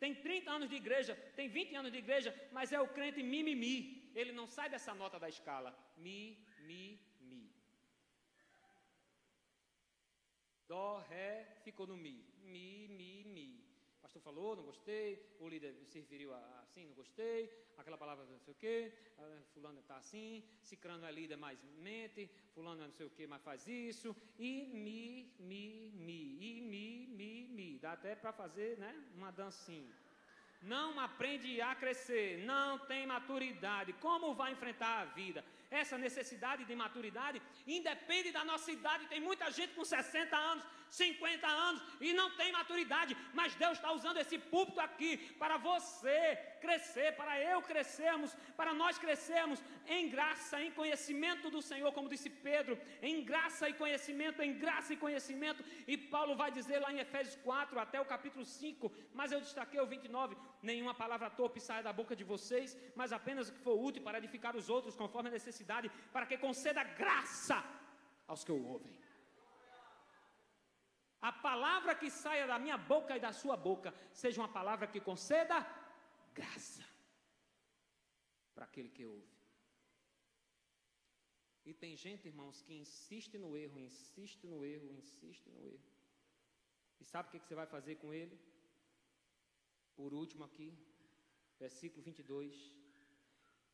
Tem 30 anos de igreja, tem 20 anos de igreja, mas é o crente mimimi. Ele não sai dessa nota da escala. Mi. Dó, ré, ficou no mi. Mi. O pastor falou, não gostei. O líder se referiu assim, não gostei. Aquela palavra não sei o quê. Fulano está assim. Cicrano é líder, mas mente. Fulano é não sei o quê, mas faz isso. E mi. Dá até para fazer, né, uma dancinha. Não aprende a crescer, não tem maturidade. Como vai enfrentar a vida? Essa necessidade de maturidade independe da nossa idade. Tem muita gente com 60 anos, 50 anos e não tem maturidade. Mas Deus está usando esse púlpito aqui para você crescer, para eu crescermos, para nós crescermos em graça, em conhecimento do Senhor, como disse Pedro, em graça e conhecimento, em graça e conhecimento. E Paulo vai dizer lá em Efésios 4 até o capítulo 5, mas eu destaquei o 29, nenhuma palavra torpe saia da boca de vocês, mas apenas o que for útil para edificar os outros, conforme a necessidade, para que conceda graça aos que o ouvem. A palavra que saia da minha boca e da sua boca seja uma palavra que conceda graça para aquele que ouve. E tem gente, irmãos, que insiste no erro. E sabe o que você vai fazer com ele? Por último aqui, versículo 22.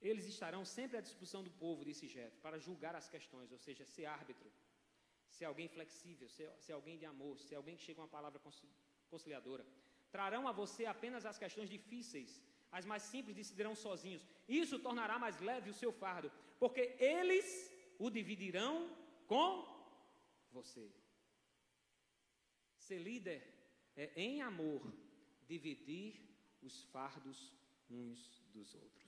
Eles estarão sempre à disposição do povo, disse Jefté, para julgar as questões, ou seja, ser árbitro, ser alguém flexível, ser alguém de amor, ser alguém que chega com uma palavra conciliadora. Trarão a você apenas as questões difíceis, as mais simples decidirão sozinhos. Isso tornará mais leve o seu fardo, porque eles o dividirão com você. Ser líder é, em amor, dividir os fardos uns dos outros.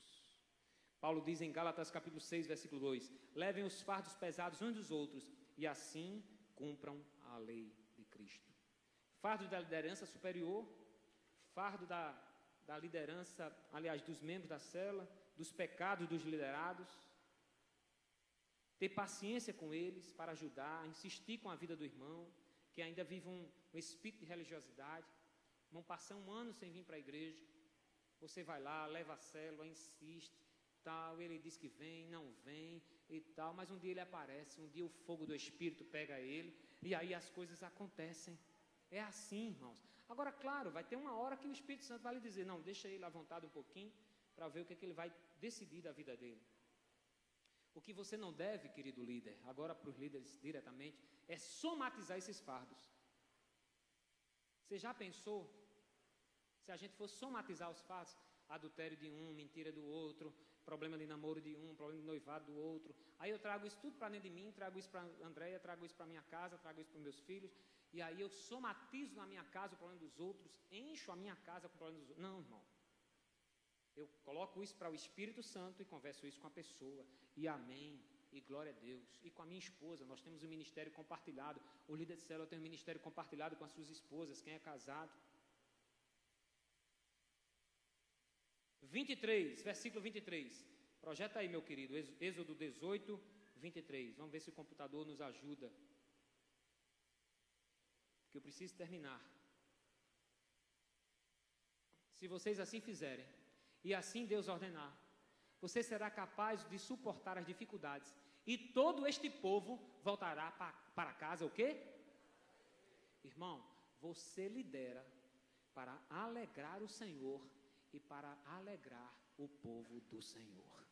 Paulo diz em Gálatas capítulo 6, versículo 2, levem os fardos pesados uns dos outros e assim cumpram a lei de Cristo. Fardo da liderança superior, fardo da liderança, aliás, dos membros da célula, dos pecados dos liderados, ter paciência com eles para ajudar, insistir com a vida do irmão, que ainda vive um espírito de religiosidade. Irmão, passa um ano sem vir para a igreja, você vai lá, leva a célula, insiste, tal, ele diz que vem, não vem e tal, mas um dia ele aparece, um dia o fogo do Espírito pega ele, e aí as coisas acontecem. É assim, irmãos. Agora, claro, vai ter uma hora que o Espírito Santo vai lhe dizer, não, deixa ele à vontade um pouquinho, para ver o que ele vai decidir da vida dele. O que você não deve, querido líder, agora para os líderes diretamente, é somatizar esses fardos. Você já pensou, se a gente for somatizar os fardos, adultério de um, mentira do outro, problema de namoro de um, problema de noivado do outro. Aí eu trago isso tudo para dentro de mim, trago isso para a Andréia, trago isso para minha casa, trago isso para os meus filhos, e aí eu somatizo na minha casa o problema dos outros, encho a minha casa com o problema dos outros. Não, irmão. Eu coloco isso para o Espírito Santo e converso isso com a pessoa. E amém, e glória a Deus. E com a minha esposa, nós temos um ministério compartilhado. O líder de célula tem um ministério compartilhado com as suas esposas, quem é casado. 23, versículo 23. Projeta aí, meu querido, Êxodo 18, 23. Vamos ver se o computador nos ajuda. Que eu preciso terminar. Se vocês assim fizerem, e assim Deus ordenar, você será capaz de suportar as dificuldades, e todo este povo voltará para casa, o quê? Irmão, você lidera para alegrar o Senhor e para alegrar o povo do Senhor.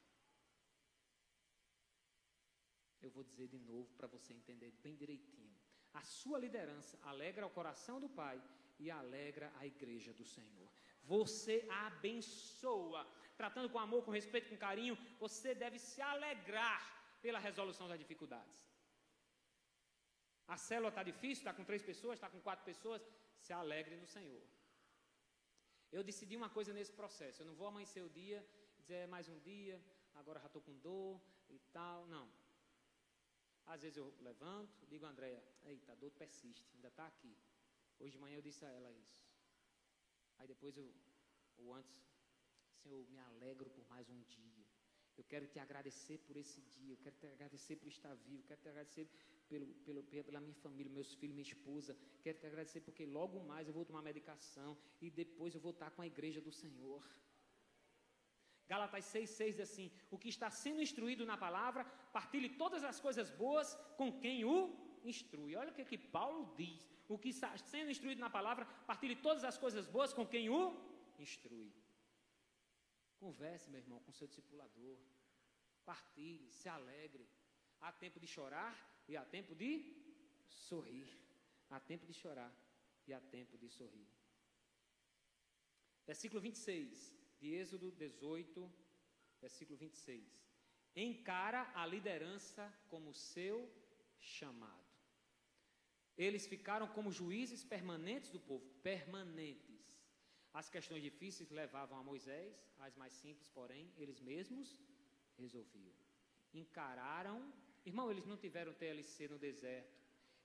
Eu vou dizer de novo para você entender bem direitinho. A sua liderança alegra o coração do Pai e alegra a igreja do Senhor. Você abençoa, tratando com amor, com respeito, com carinho. Você deve se alegrar pela resolução das dificuldades. A célula está difícil, está com 3 pessoas, está com 4 pessoas. Se alegre no Senhor. Eu decidi uma coisa nesse processo. Eu não vou amanhecer o dia, dizer mais um dia, agora já estou com dor e tal. Não. Às vezes eu levanto, digo a Andréia, eita, a dor persiste, ainda está aqui. Hoje de manhã eu disse a ela isso. Aí depois ou antes, Senhor, me alegro por mais um dia. Eu quero te agradecer por esse dia, eu quero te agradecer por estar vivo, quero te agradecer pela minha família, meus filhos, minha esposa. Quero te agradecer porque logo mais eu vou tomar medicação e depois eu vou estar com a igreja do Senhor. Gálatas 6,6 diz assim, o que está sendo instruído na palavra, partilhe todas as coisas boas com quem o instrui. Olha o que Paulo diz. O que está sendo instruído na palavra, partilhe todas as coisas boas com quem o instrui. Converse, meu irmão, com seu discipulador. Partilhe, se alegre. Há tempo de chorar e há tempo de sorrir. Há tempo de chorar e há tempo de sorrir. Versículo 26, de Êxodo 18, versículo 26. Encara a liderança como seu chamado. Eles ficaram como juízes permanentes do povo, permanentes. As questões difíceis levavam a Moisés, as mais simples, porém, eles mesmos resolviam. Encararam, irmão, eles não tiveram TLC no deserto,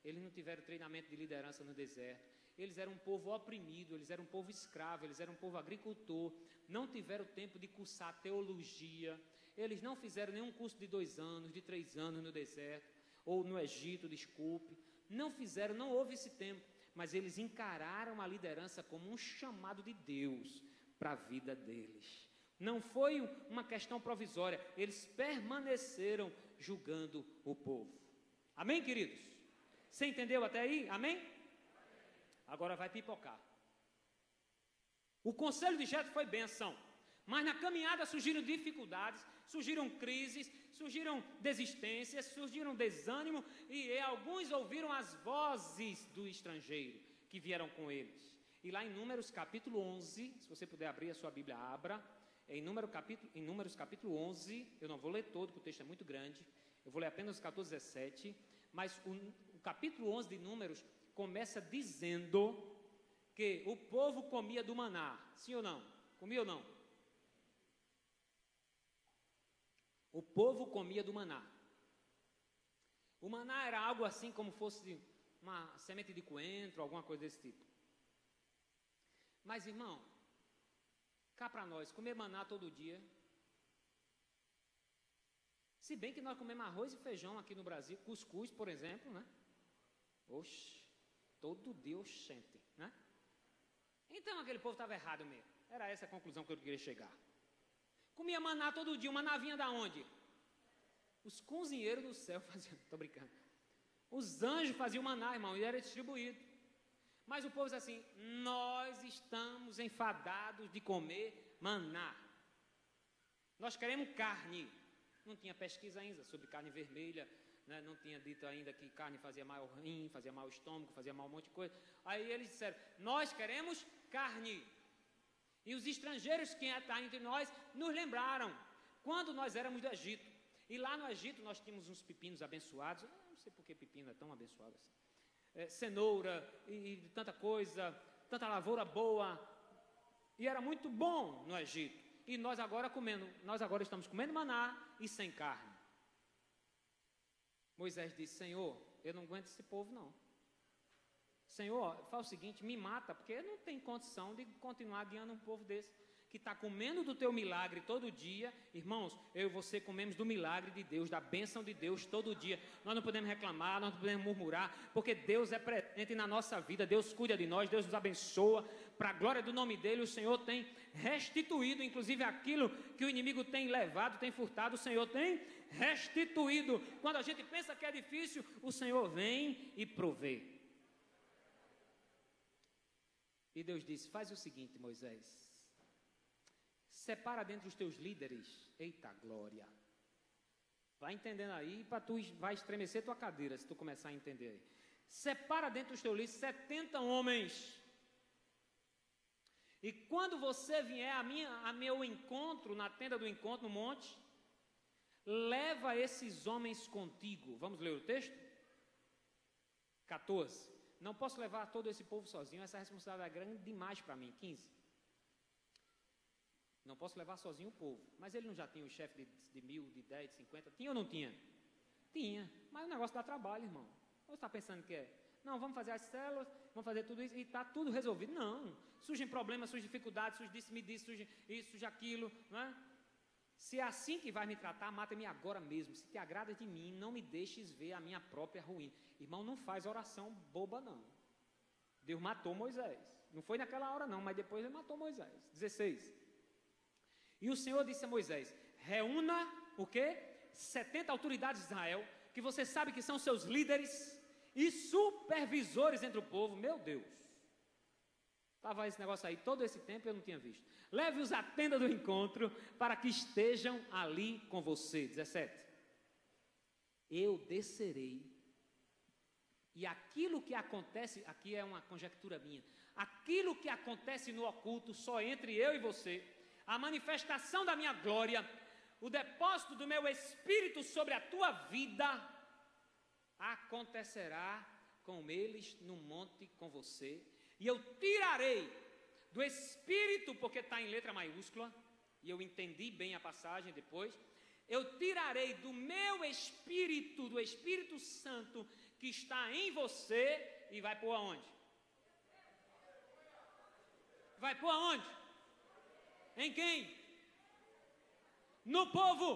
eles não tiveram treinamento de liderança no deserto, eles eram um povo oprimido, eles eram um povo escravo, eles eram um povo agricultor, não tiveram tempo de cursar teologia, eles não fizeram nenhum curso de 2 anos, de 3 anos no deserto, ou no Egito, desculpe, não fizeram, não houve esse tempo, mas eles encararam a liderança como um chamado de Deus para a vida deles. Não foi uma questão provisória, eles permaneceram julgando o povo. Amém, queridos? Você entendeu até aí? Amém? Agora vai pipocar. O conselho de Jetro foi bênção, mas na caminhada surgiram dificuldades, surgiram crises, surgiram desistências, surgiram desânimo e alguns ouviram as vozes do estrangeiro que vieram com eles. E lá em Números capítulo 11, se você puder abrir a sua Bíblia, abra. Em Números capítulo 11, eu não vou ler todo, porque o texto é muito grande, eu vou ler apenas os 14 e 17, mas o capítulo 11 de Números começa dizendo que o povo comia do maná, sim ou não? Comia ou não? O povo comia do maná. O maná era algo assim como fosse uma semente de coentro, alguma coisa desse tipo. Mas, irmão, cá para nós, comer maná todo dia. Se bem que nós comemos arroz e feijão aqui no Brasil, cuscuz, por exemplo, né? Oxe, todo dia oxente, né? Então aquele povo estava errado mesmo. Era essa a conclusão que eu queria chegar. Comia maná todo dia, o maná vinha da onde? Os cozinheiros do céu faziam, tô brincando. Os anjos faziam maná, irmão, e era distribuído. Mas o povo diz assim, nós estamos enfadados de comer maná. Nós queremos carne. Não tinha pesquisa ainda sobre carne vermelha, né? Não tinha dito ainda que carne fazia mal ao rim, fazia mal ao estômago, fazia mal a um monte de coisa. Aí eles disseram, nós queremos carne. E os estrangeiros que estão entre nós nos lembraram quando nós éramos do Egito. E lá no Egito nós tínhamos uns pepinos abençoados. Eu não sei por que pepino é tão abençoado assim. Cenoura e tanta coisa, tanta lavoura boa. E era muito bom no Egito. E nós agora estamos comendo maná e sem carne. Moisés disse: Senhor, eu não aguento esse povo não. Senhor, faz o seguinte, me mata, porque eu não tenho condição de continuar guiando um povo desse, que está comendo do teu milagre todo dia. Irmãos, eu e você comemos do milagre de Deus, da bênção de Deus todo dia. Nós não podemos reclamar, nós não podemos murmurar, porque Deus é presente na nossa vida, Deus cuida de nós, Deus nos abençoa. Para a glória do nome dele, o Senhor tem restituído, inclusive aquilo que o inimigo tem levado, tem furtado, o Senhor tem restituído. Quando a gente pensa que é difícil, o Senhor vem e provê. E Deus disse: faz o seguinte, Moisés, separa dentre os teus líderes, eita glória, vai entendendo aí, para tu vai estremecer tua cadeira, se tu começar a entender aí. Separa dentre os teus líderes 70 homens, e quando você vier a meu encontro, na tenda do encontro, no monte, leva esses homens contigo. Vamos ler o texto? 14. Não posso levar todo esse povo sozinho, essa responsabilidade é grande demais para mim. 15. Não posso levar sozinho o povo. Mas ele não já tinha o chefe de 1.000, de 10, de 50? Tinha ou não tinha? Tinha. Mas o negócio dá trabalho, irmão. Ou você está pensando que é? Não, vamos fazer as células, vamos fazer tudo isso e está tudo resolvido. Não. Surgem problemas, surgem dificuldades, surge isso, me diz, surge isso, surge aquilo, não é? Se é assim que vai me tratar, mata-me agora mesmo. Se te agrada de mim, não me deixes ver a minha própria ruína. Irmão, não faz oração boba, não. Deus matou Moisés. Não foi naquela hora, não, mas depois ele matou Moisés. 16. E o Senhor disse a Moisés: reúna o quê? 70 autoridades de Israel, que você sabe que são seus líderes e supervisores entre o povo. Meu Deus. Estava esse negócio aí todo esse tempo, eu não tinha visto. Leve-os à tenda do encontro para que estejam ali com você. 17. Eu descerei. E aquilo que acontece, aqui é uma conjectura minha, aquilo que acontece no oculto, só entre eu e você, a manifestação da minha glória, o depósito do meu Espírito sobre a tua vida, acontecerá com eles no monte com você. E eu tirarei do Espírito, porque está em letra maiúscula, e eu entendi bem a passagem depois, eu tirarei do meu Espírito, do Espírito Santo, que está em você, e vai pôr aonde? Vai pôr aonde? Em quem? No povo.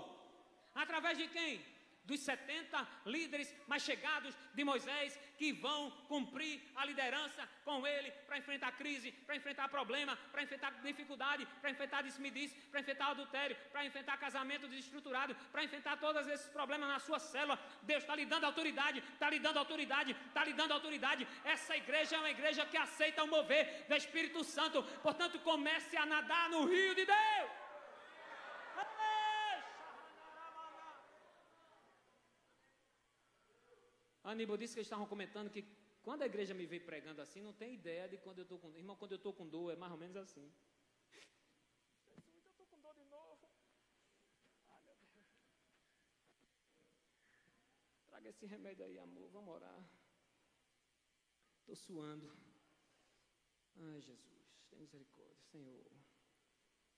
Através de quem? Dos 70 líderes mais chegados de Moisés, que vão cumprir a liderança com ele para enfrentar crise, para enfrentar problema, para enfrentar dificuldade, para enfrentar disse-me-disse, para enfrentar adultério, para enfrentar casamento desestruturado, para enfrentar todos esses problemas na sua célula. Deus está lhe dando autoridade, está lhe dando autoridade, está lhe dando autoridade. Essa igreja é uma igreja que aceita o mover do Espírito Santo. Portanto, comece a nadar no rio de Deus. Aníbal disse que eles estavam comentando que quando a igreja me vê pregando assim, não tem ideia de quando eu estou com... Irmão, quando eu estou com dor, é mais ou menos assim. Jesus, eu estou com dor de novo. Ai, meu Deus. Traga esse remédio aí, amor, vamos orar. Estou suando. Ai, Jesus, tem misericórdia, Senhor.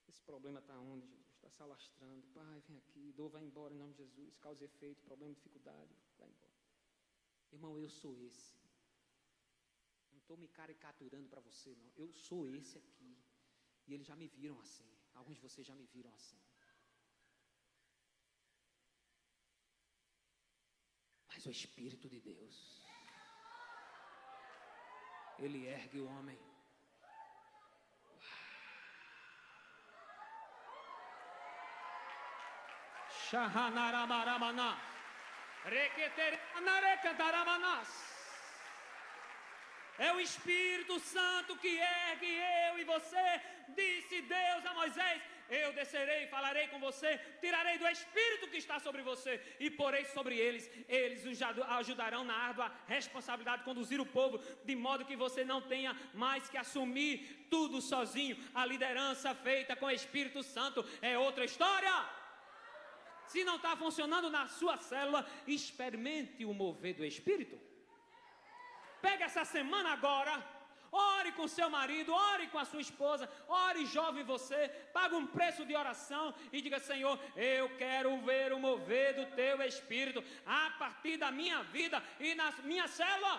Esse problema está onde, Jesus? Está se alastrando. Pai, vem aqui, dor vai embora em nome de Jesus. Causa e efeito, problema, dificuldade, vai embora. Irmão, eu sou esse. Não estou me caricaturando para você, não. Eu sou esse aqui. E eles já me viram assim. Alguns de vocês já me viram assim. Mas o Espírito de Deus, Ele ergue o homem. Shahanaramaramana. É o Espírito Santo que ergue eu e você. Disse Deus a Moisés: eu descerei e falarei com você, tirarei do Espírito que está sobre você e porei sobre eles. Eles os ajudarão na árdua responsabilidade de conduzir o povo, de modo que você não tenha mais que assumir tudo sozinho. A liderança feita com o Espírito Santo é outra história. Se não está funcionando na sua célula, experimente o mover do Espírito. Pega essa semana agora, ore com seu marido, ore com a sua esposa, ore jovem você, paga um preço de oração e diga: Senhor, eu quero ver o mover do teu Espírito a partir da minha vida e na minha célula.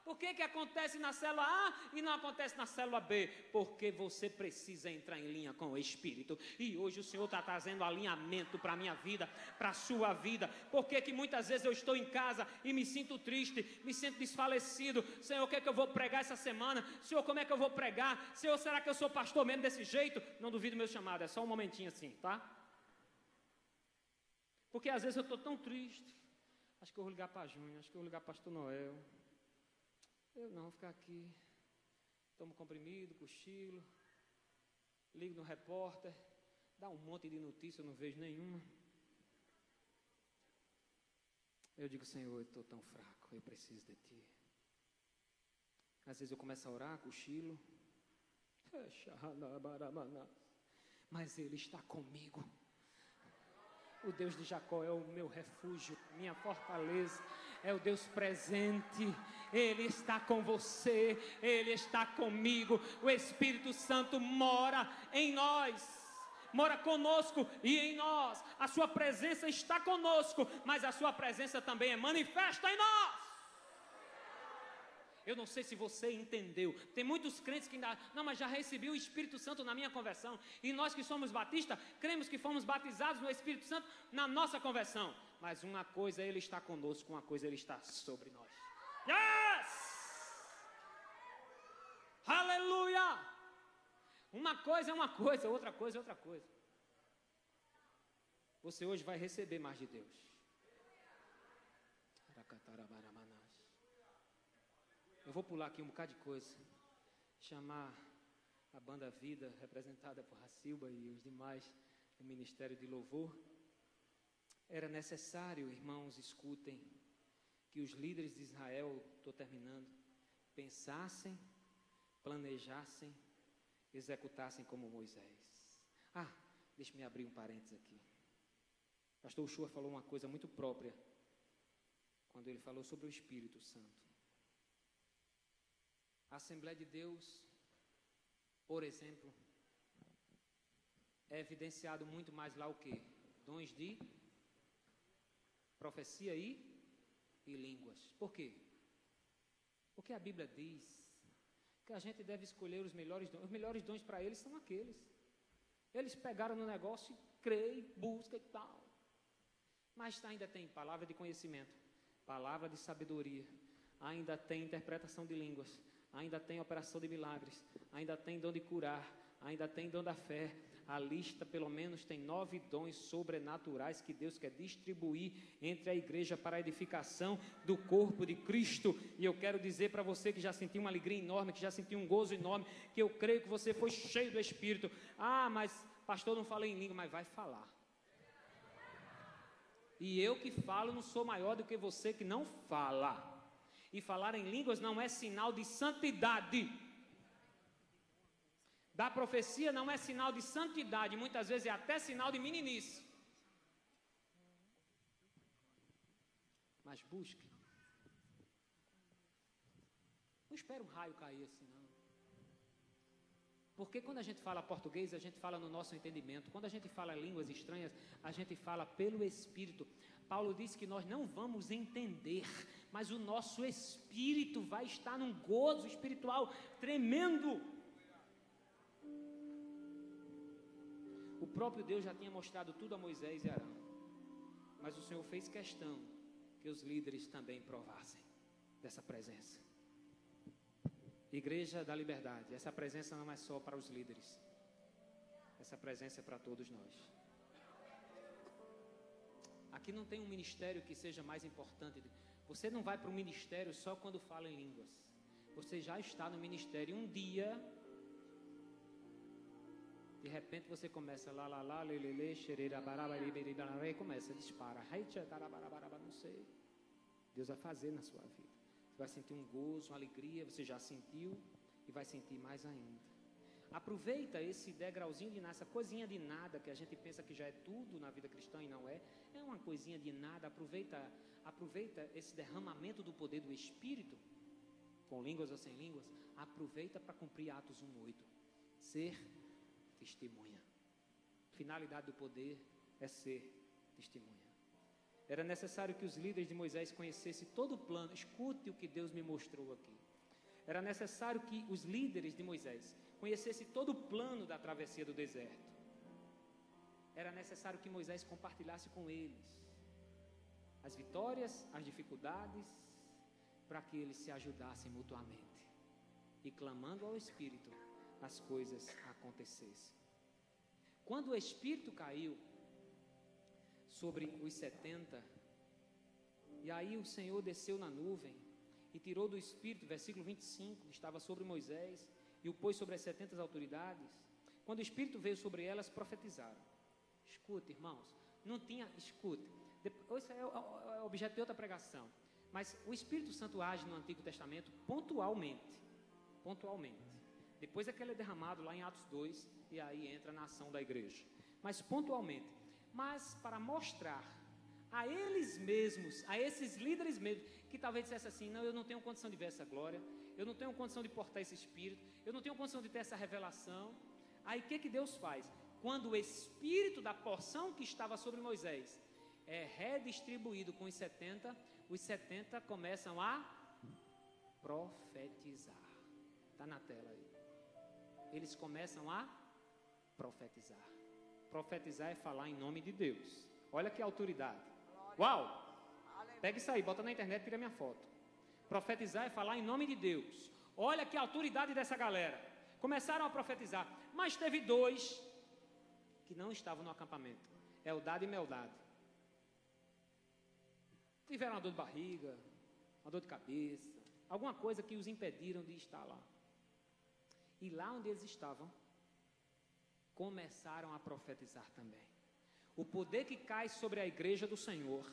Por que acontece na célula A e não acontece na célula B? Porque você precisa entrar em linha com o Espírito. E hoje o Senhor está trazendo alinhamento para a minha vida, para a sua vida. Por que muitas vezes eu estou em casa e me sinto triste, me sinto desfalecido? Senhor, o que é que eu vou pregar essa semana? Senhor, como é que eu vou pregar? Senhor, será que eu sou pastor mesmo desse jeito? Não duvido meu chamado, é só um momentinho assim, tá? Porque às vezes eu estou tão triste. Acho que eu vou ligar para a Júnior, acho que eu vou ligar para o pastor Noel. Eu não, vou ficar aqui, tomo comprimido, cochilo, ligo no repórter, dá um monte de notícia, eu não vejo nenhuma. Eu digo: Senhor, eu estou tão fraco, eu preciso de Ti. Às vezes eu começo a orar, cochilo, mas Ele está comigo. O Deus de Jacó é o meu refúgio, minha fortaleza, é o Deus presente. Ele está com você, Ele está comigo. O Espírito Santo mora em nós, mora conosco e em nós. A sua presença está conosco, mas a sua presença também é manifesta em nós. Eu não sei se você entendeu. Tem muitos crentes que ainda... Não, mas já recebi o Espírito Santo na minha conversão. E nós que somos batistas, cremos que fomos batizados no Espírito Santo na nossa conversão. Mas uma coisa Ele está conosco, uma coisa Ele está sobre nós. Yes! Aleluia! Uma coisa é uma coisa, outra coisa é outra coisa. Você hoje vai receber mais de Deus. Eu vou pular aqui um bocado de coisa. Chamar a banda Vida, representada por Racilba e os demais do Ministério de Louvor. Era necessário, irmãos, escutem, que os líderes de Israel, estou terminando, pensassem, planejassem, executassem como Moisés. Deixa-me abrir um parênteses aqui. Pastor Ushua falou uma coisa muito própria, quando ele falou sobre o Espírito Santo. A Assembleia de Deus, por exemplo, é evidenciado muito mais lá o quê? Dons de profecia e línguas. Por quê? Porque a Bíblia diz que a gente deve escolher os melhores dons. Os melhores dons para eles são aqueles. Eles pegaram no negócio e creem, buscam e tal. Mas ainda tem palavra de conhecimento, palavra de sabedoria, ainda tem interpretação de línguas, ainda tem operação de milagres, ainda tem dom de curar, ainda tem dom da fé. A lista pelo menos tem 9 dons sobrenaturais que Deus quer distribuir entre a igreja para a edificação do corpo de Cristo. E eu quero dizer para você que já sentiu uma alegria enorme, que já sentiu um gozo enorme, que eu creio que você foi cheio do Espírito. Mas pastor, não falei em língua, mas vai falar. E eu que falo não sou maior do que você que não fala. E falar em línguas não é sinal de santidade. Da profecia não é sinal de santidade, muitas vezes é até sinal de meninice. Mas busque. Não espere um raio cair assim, não. Porque quando a gente fala português, a gente fala no nosso entendimento. Quando a gente fala línguas estranhas, a gente fala pelo Espírito. Paulo disse que nós não vamos entender, mas o nosso espírito vai estar num gozo espiritual tremendo. O próprio Deus já tinha mostrado tudo a Moisés e Arão, mas o Senhor fez questão que os líderes também provassem dessa presença. Igreja da Liberdade, essa presença não é só para os líderes, essa presença é para todos nós. Aqui não tem um ministério que seja mais importante. Você não vai para o ministério só quando fala em línguas. Você já está no ministério. Um dia De repente você começa lá, lelele, e começa, dispara. Não sei. Deus vai fazer na sua vida. Você vai sentir um gozo, uma alegria, você já sentiu e vai sentir mais ainda. Aproveita esse degrauzinho de nada, essa coisinha de nada que a gente pensa que já é tudo na vida cristã e não é. É uma coisinha de nada. Aproveita esse derramamento do poder do Espírito, com línguas ou sem línguas. Aproveita para cumprir Atos 1:8. Ser testemunha. Finalidade do poder é ser testemunha. Era necessário que os líderes de Moisés conhecessem todo o plano. Escute o que Deus me mostrou aqui. Era necessário que os líderes de Moisés conhecessem todo o plano da travessia do deserto. Era necessário que Moisés compartilhasse com eles as vitórias, as dificuldades, para que eles se ajudassem mutuamente. E clamando ao Espírito, as coisas acontecessem. Quando o Espírito caiu sobre os 70, e aí o Senhor desceu na nuvem e tirou do Espírito, versículo 25, que estava sobre Moisés, e o pôs sobre as 70 autoridades. Quando o Espírito veio sobre elas, profetizaram. Escute, irmãos, escute, isso é objeto de outra pregação, mas o Espírito Santo age no Antigo Testamento pontualmente. Depois é que ele é derramado lá em Atos 2, e aí entra na ação da igreja. Mas pontualmente. Mas para mostrar a eles mesmos, a esses líderes mesmos, que talvez dissessem assim, não, eu não tenho condição de ver essa glória, eu não tenho condição de portar esse Espírito, eu não tenho condição de ter essa revelação. Aí o que Deus faz? Quando o Espírito da porção que estava sobre Moisés é redistribuído com os 70 começam a profetizar. Está na tela aí. Eles começam a profetizar. Profetizar é falar em nome de Deus. Olha que autoridade. Uau! Pega isso aí, bota na internet e tira minha foto. Profetizar é falar em nome de Deus. Olha que autoridade dessa galera. Começaram a profetizar. Mas teve 2 que não estavam no acampamento. Eldad e Meldad. Tiveram uma dor de barriga, uma dor de cabeça, alguma coisa que os impediram de estar lá. E lá onde eles estavam, começaram a profetizar também. O poder que cai sobre a igreja do Senhor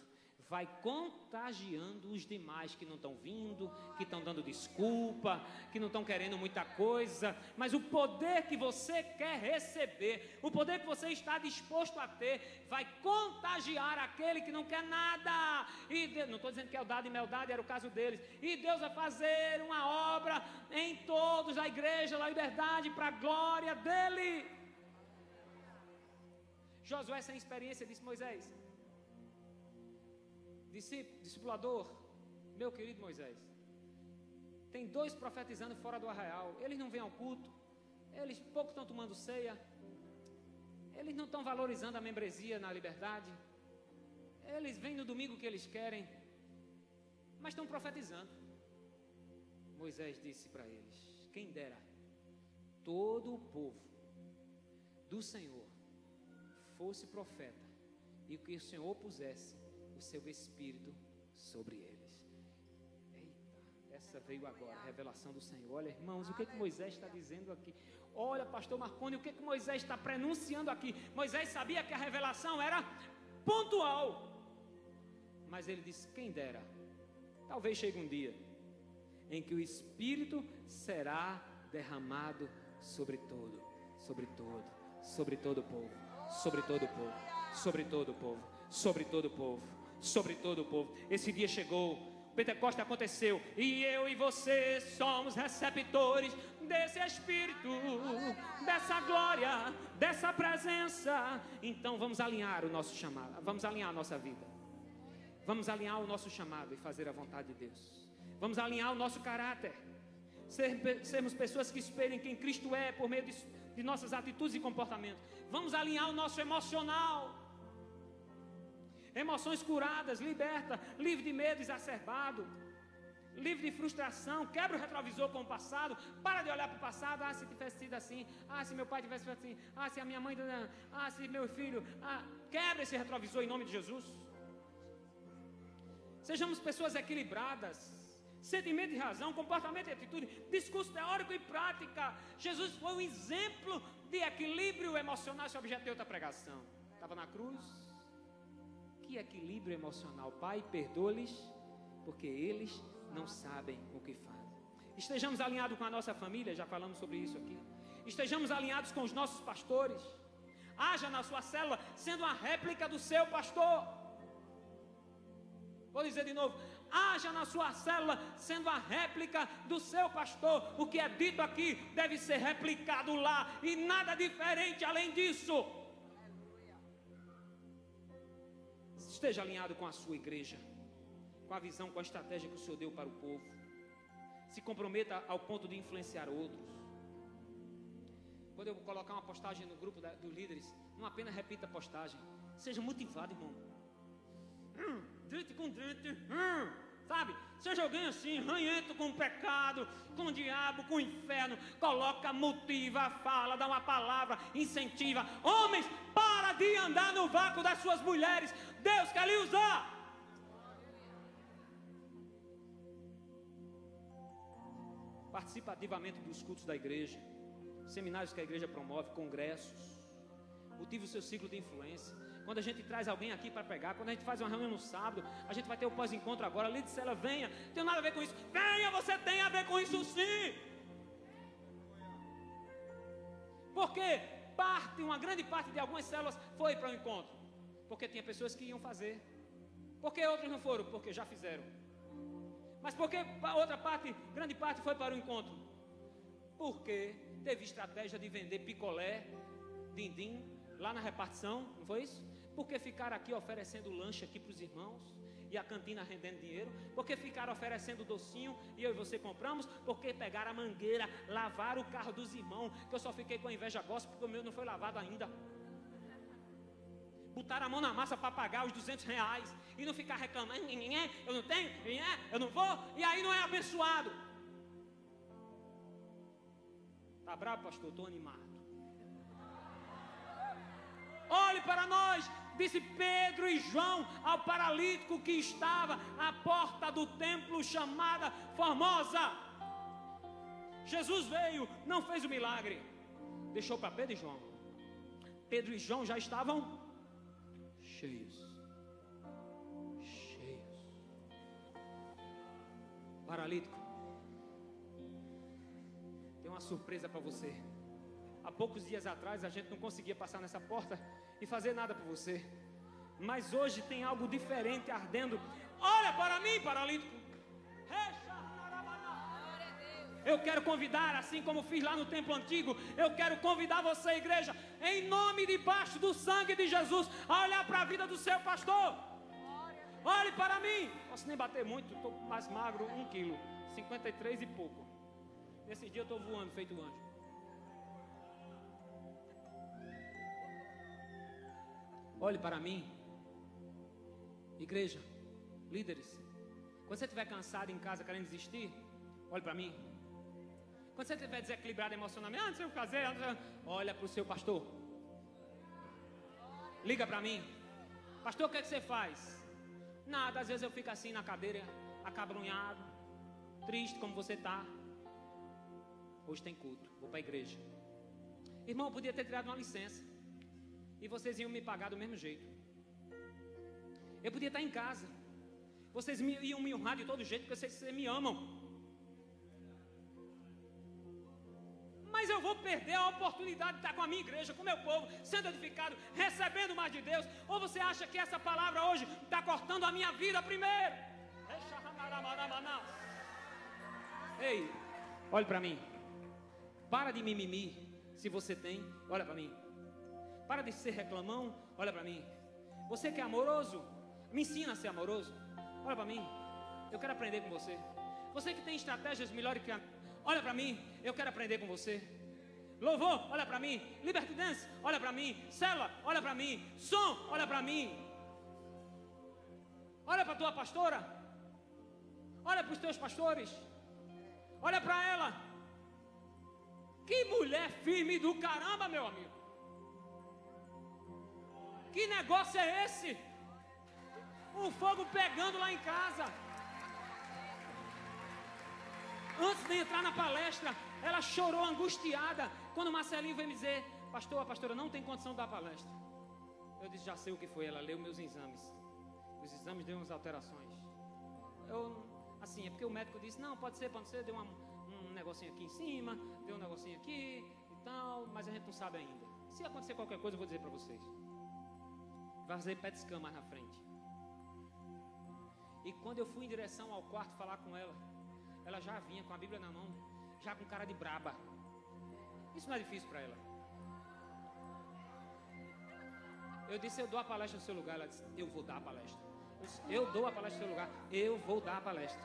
vai contagiando os demais que não estão vindo, que estão dando desculpa, que não estão querendo muita coisa, mas o poder que você quer receber, o poder que você está disposto a ter, vai contagiar aquele que não quer nada. E Deus, não estou dizendo que Eldad e Meldad era o caso deles, e Deus vai fazer uma obra em todos, a igreja, a liberdade, para a glória dele. Josué sem experiência, disse Moisés, discipulador, meu querido Moisés, tem 2 profetizando fora do arraial, eles não vêm ao culto, eles pouco estão tomando ceia, eles não estão valorizando a membresia na liberdade, eles vêm no domingo que eles querem, mas estão profetizando. Moisés disse para eles, quem dera todo o povo do Senhor fosse profeta, e que o Senhor pusesse o seu Espírito sobre eles. Eita, essa veio agora, a revelação do Senhor. Olha, irmãos, o que Moisés está dizendo aqui? Olha, pastor Marconi, o que Moisés está pronunciando aqui? Moisés sabia que a revelação era pontual, mas ele disse, quem dera, talvez chegue um dia em que o Espírito será derramado sobre todo o povo, sobre todo o povo, sobre todo o povo, sobre todo o povo, sobre todo o povo. Esse dia chegou, Pentecostes aconteceu, e eu e você somos receptores desse Espírito, dessa glória, dessa presença. Então vamos alinhar o nosso chamado, vamos alinhar a nossa vida, vamos alinhar o nosso chamado e fazer a vontade de Deus. Vamos alinhar o nosso caráter, sermos pessoas que esperem quem Cristo é por meio de nossas atitudes e comportamentos. Vamos alinhar o nosso emocional, emoções curadas, liberta, livre de medo exacerbado, livre de frustração. Quebra o retrovisor com o passado, para de olhar para o passado. Se tivesse sido assim, se meu pai tivesse feito assim, se a minha mãe, se meu filho, quebra esse retrovisor em nome de Jesus. Sejamos pessoas equilibradas, sentimento e razão, comportamento e atitude, discurso teórico e prática. Jesus foi um exemplo de equilíbrio emocional, esse objeto de outra pregação. Estava na cruz. Que equilíbrio emocional. Pai, perdoa-lhes, porque eles não sabem o que fazem. Estejamos alinhados com a nossa família, já falamos sobre isso aqui. Estejamos alinhados com os nossos pastores. Haja na sua célula sendo uma réplica do seu pastor. Vou dizer de novo. Haja na sua célula sendo a réplica do seu pastor. O que é dito aqui deve ser replicado lá e nada diferente além disso. Esteja alinhado com a sua igreja, com a visão, com a estratégia que o Senhor deu para o povo. Se comprometa ao ponto de influenciar outros. Quando eu colocar uma postagem no grupo dos líderes, não apenas repita a postagem. Seja motivado, irmão. Drite com drite. Sabe? Seja alguém assim, ranhento com o pecado, com o diabo, com o inferno. Coloca, motiva, fala, dá uma palavra, incentiva. Homens, para de andar no vácuo das suas mulheres. Deus quer lhe usar. Participa ativamente dos cultos da igreja, seminários que a igreja promove, congressos. Cultive o seu ciclo de influência. Quando a gente traz alguém aqui para pregar, quando a gente faz uma reunião no sábado, a gente vai ter o pós-encontro agora. Líder Cela, venha, não tem nada a ver com isso. Venha, você tem a ver com isso sim. Porque uma grande parte de algumas células foi para o encontro. Porque tinha pessoas que iam fazer. Porque outros não foram? Porque já fizeram. Mas por que outra parte, grande parte foi para o encontro? Porque teve estratégia de vender picolé, din-din, lá na repartição, não foi isso? Porque ficaram aqui oferecendo lanche aqui para os irmãos, e a cantina rendendo dinheiro? Porque ficaram oferecendo docinho, e eu e você compramos? Porque pegaram a mangueira, lavaram o carro dos irmãos, que eu só fiquei com a inveja gospel, porque o meu não foi lavado ainda. Botaram a mão na massa para pagar os R$200 e não ficar reclamando, eu não tenho, eu não vou, e aí não é abençoado. Tá bravo, pastor? Estou animado. Olhe para nós, disse Pedro e João ao paralítico que estava à porta do templo chamada Formosa. Jesus veio, não fez o milagre, deixou para Pedro e João. Pedro e João já estavam cheios. Paralítico, tem uma surpresa para você. Há poucos dias atrás a gente não conseguia passar nessa porta e fazer nada por você. Mas hoje tem algo diferente ardendo. Olha para mim, paralítico. Eu quero convidar, assim como fiz lá no templo antigo, eu quero convidar você, igreja, em nome debaixo do sangue de Jesus, a olhar para a vida do seu pastor. Olhe para mim. Posso nem bater muito, estou mais magro, 1 quilo, 53 e pouco. Nesse dia eu estou voando, feito anjo. Olhe para mim. Igreja, líderes, quando você estiver cansado em casa, querendo desistir, olhe para mim. Quando você estiver desequilibrado emocionalmente, antes eu casei, olha para o seu pastor. Liga para mim. Pastor, o que é que você faz? Nada, às vezes eu fico assim na cadeira, acabrunhado, triste como você está. Hoje tem culto, vou para a igreja. Irmão, eu podia ter tirado uma licença e vocês iam me pagar do mesmo jeito. Eu podia estar em casa, vocês iam me honrar de todo jeito, porque eu sei que vocês me amam. Mas eu vou perder a oportunidade de estar com a minha igreja, com o meu povo, sendo edificado, recebendo mais de Deus. Ou você acha que essa palavra hoje está cortando a minha vida primeiro? Ei, olhe para mim. Para de mimimi, se você tem, olha para mim. Para de ser reclamão, olha para mim. Você que é amoroso, me ensina a ser amoroso. Olha para mim, eu quero aprender com você. Você que tem estratégias melhores que a... Olha para mim, eu quero aprender com você. Louvor, olha para mim. Liberty Dance, olha para mim. Célula, olha para mim. Som, olha para mim. Olha para a tua pastora. Olha para os teus pastores. Olha para ela. Que mulher firme do caramba, meu amigo. Que negócio é esse? Um fogo pegando lá em casa. Antes de entrar na palestra, ela chorou angustiada, Quando o Marcelinho veio me dizer, pastor, a pastora não tem condição de dar palestra. Eu disse, já sei o que foi. Ela leu meus exames. Os exames deu umas alterações. Assim, é porque o médico disse, não, pode ser, deu um negocinho aqui em cima, deu um negocinho aqui e tal, mas a gente não sabe ainda. Se acontecer qualquer coisa, eu vou dizer para vocês. Vai fazer PET scan mais na frente. E quando eu fui em direção ao quarto falar com ela, ela já vinha com a Bíblia na mão, já com cara de braba. Isso não é difícil para ela. Eu disse, eu dou a palestra no seu lugar. Ela disse, eu vou dar a palestra. Eu disse, eu dou a palestra no seu lugar. Eu vou dar a palestra.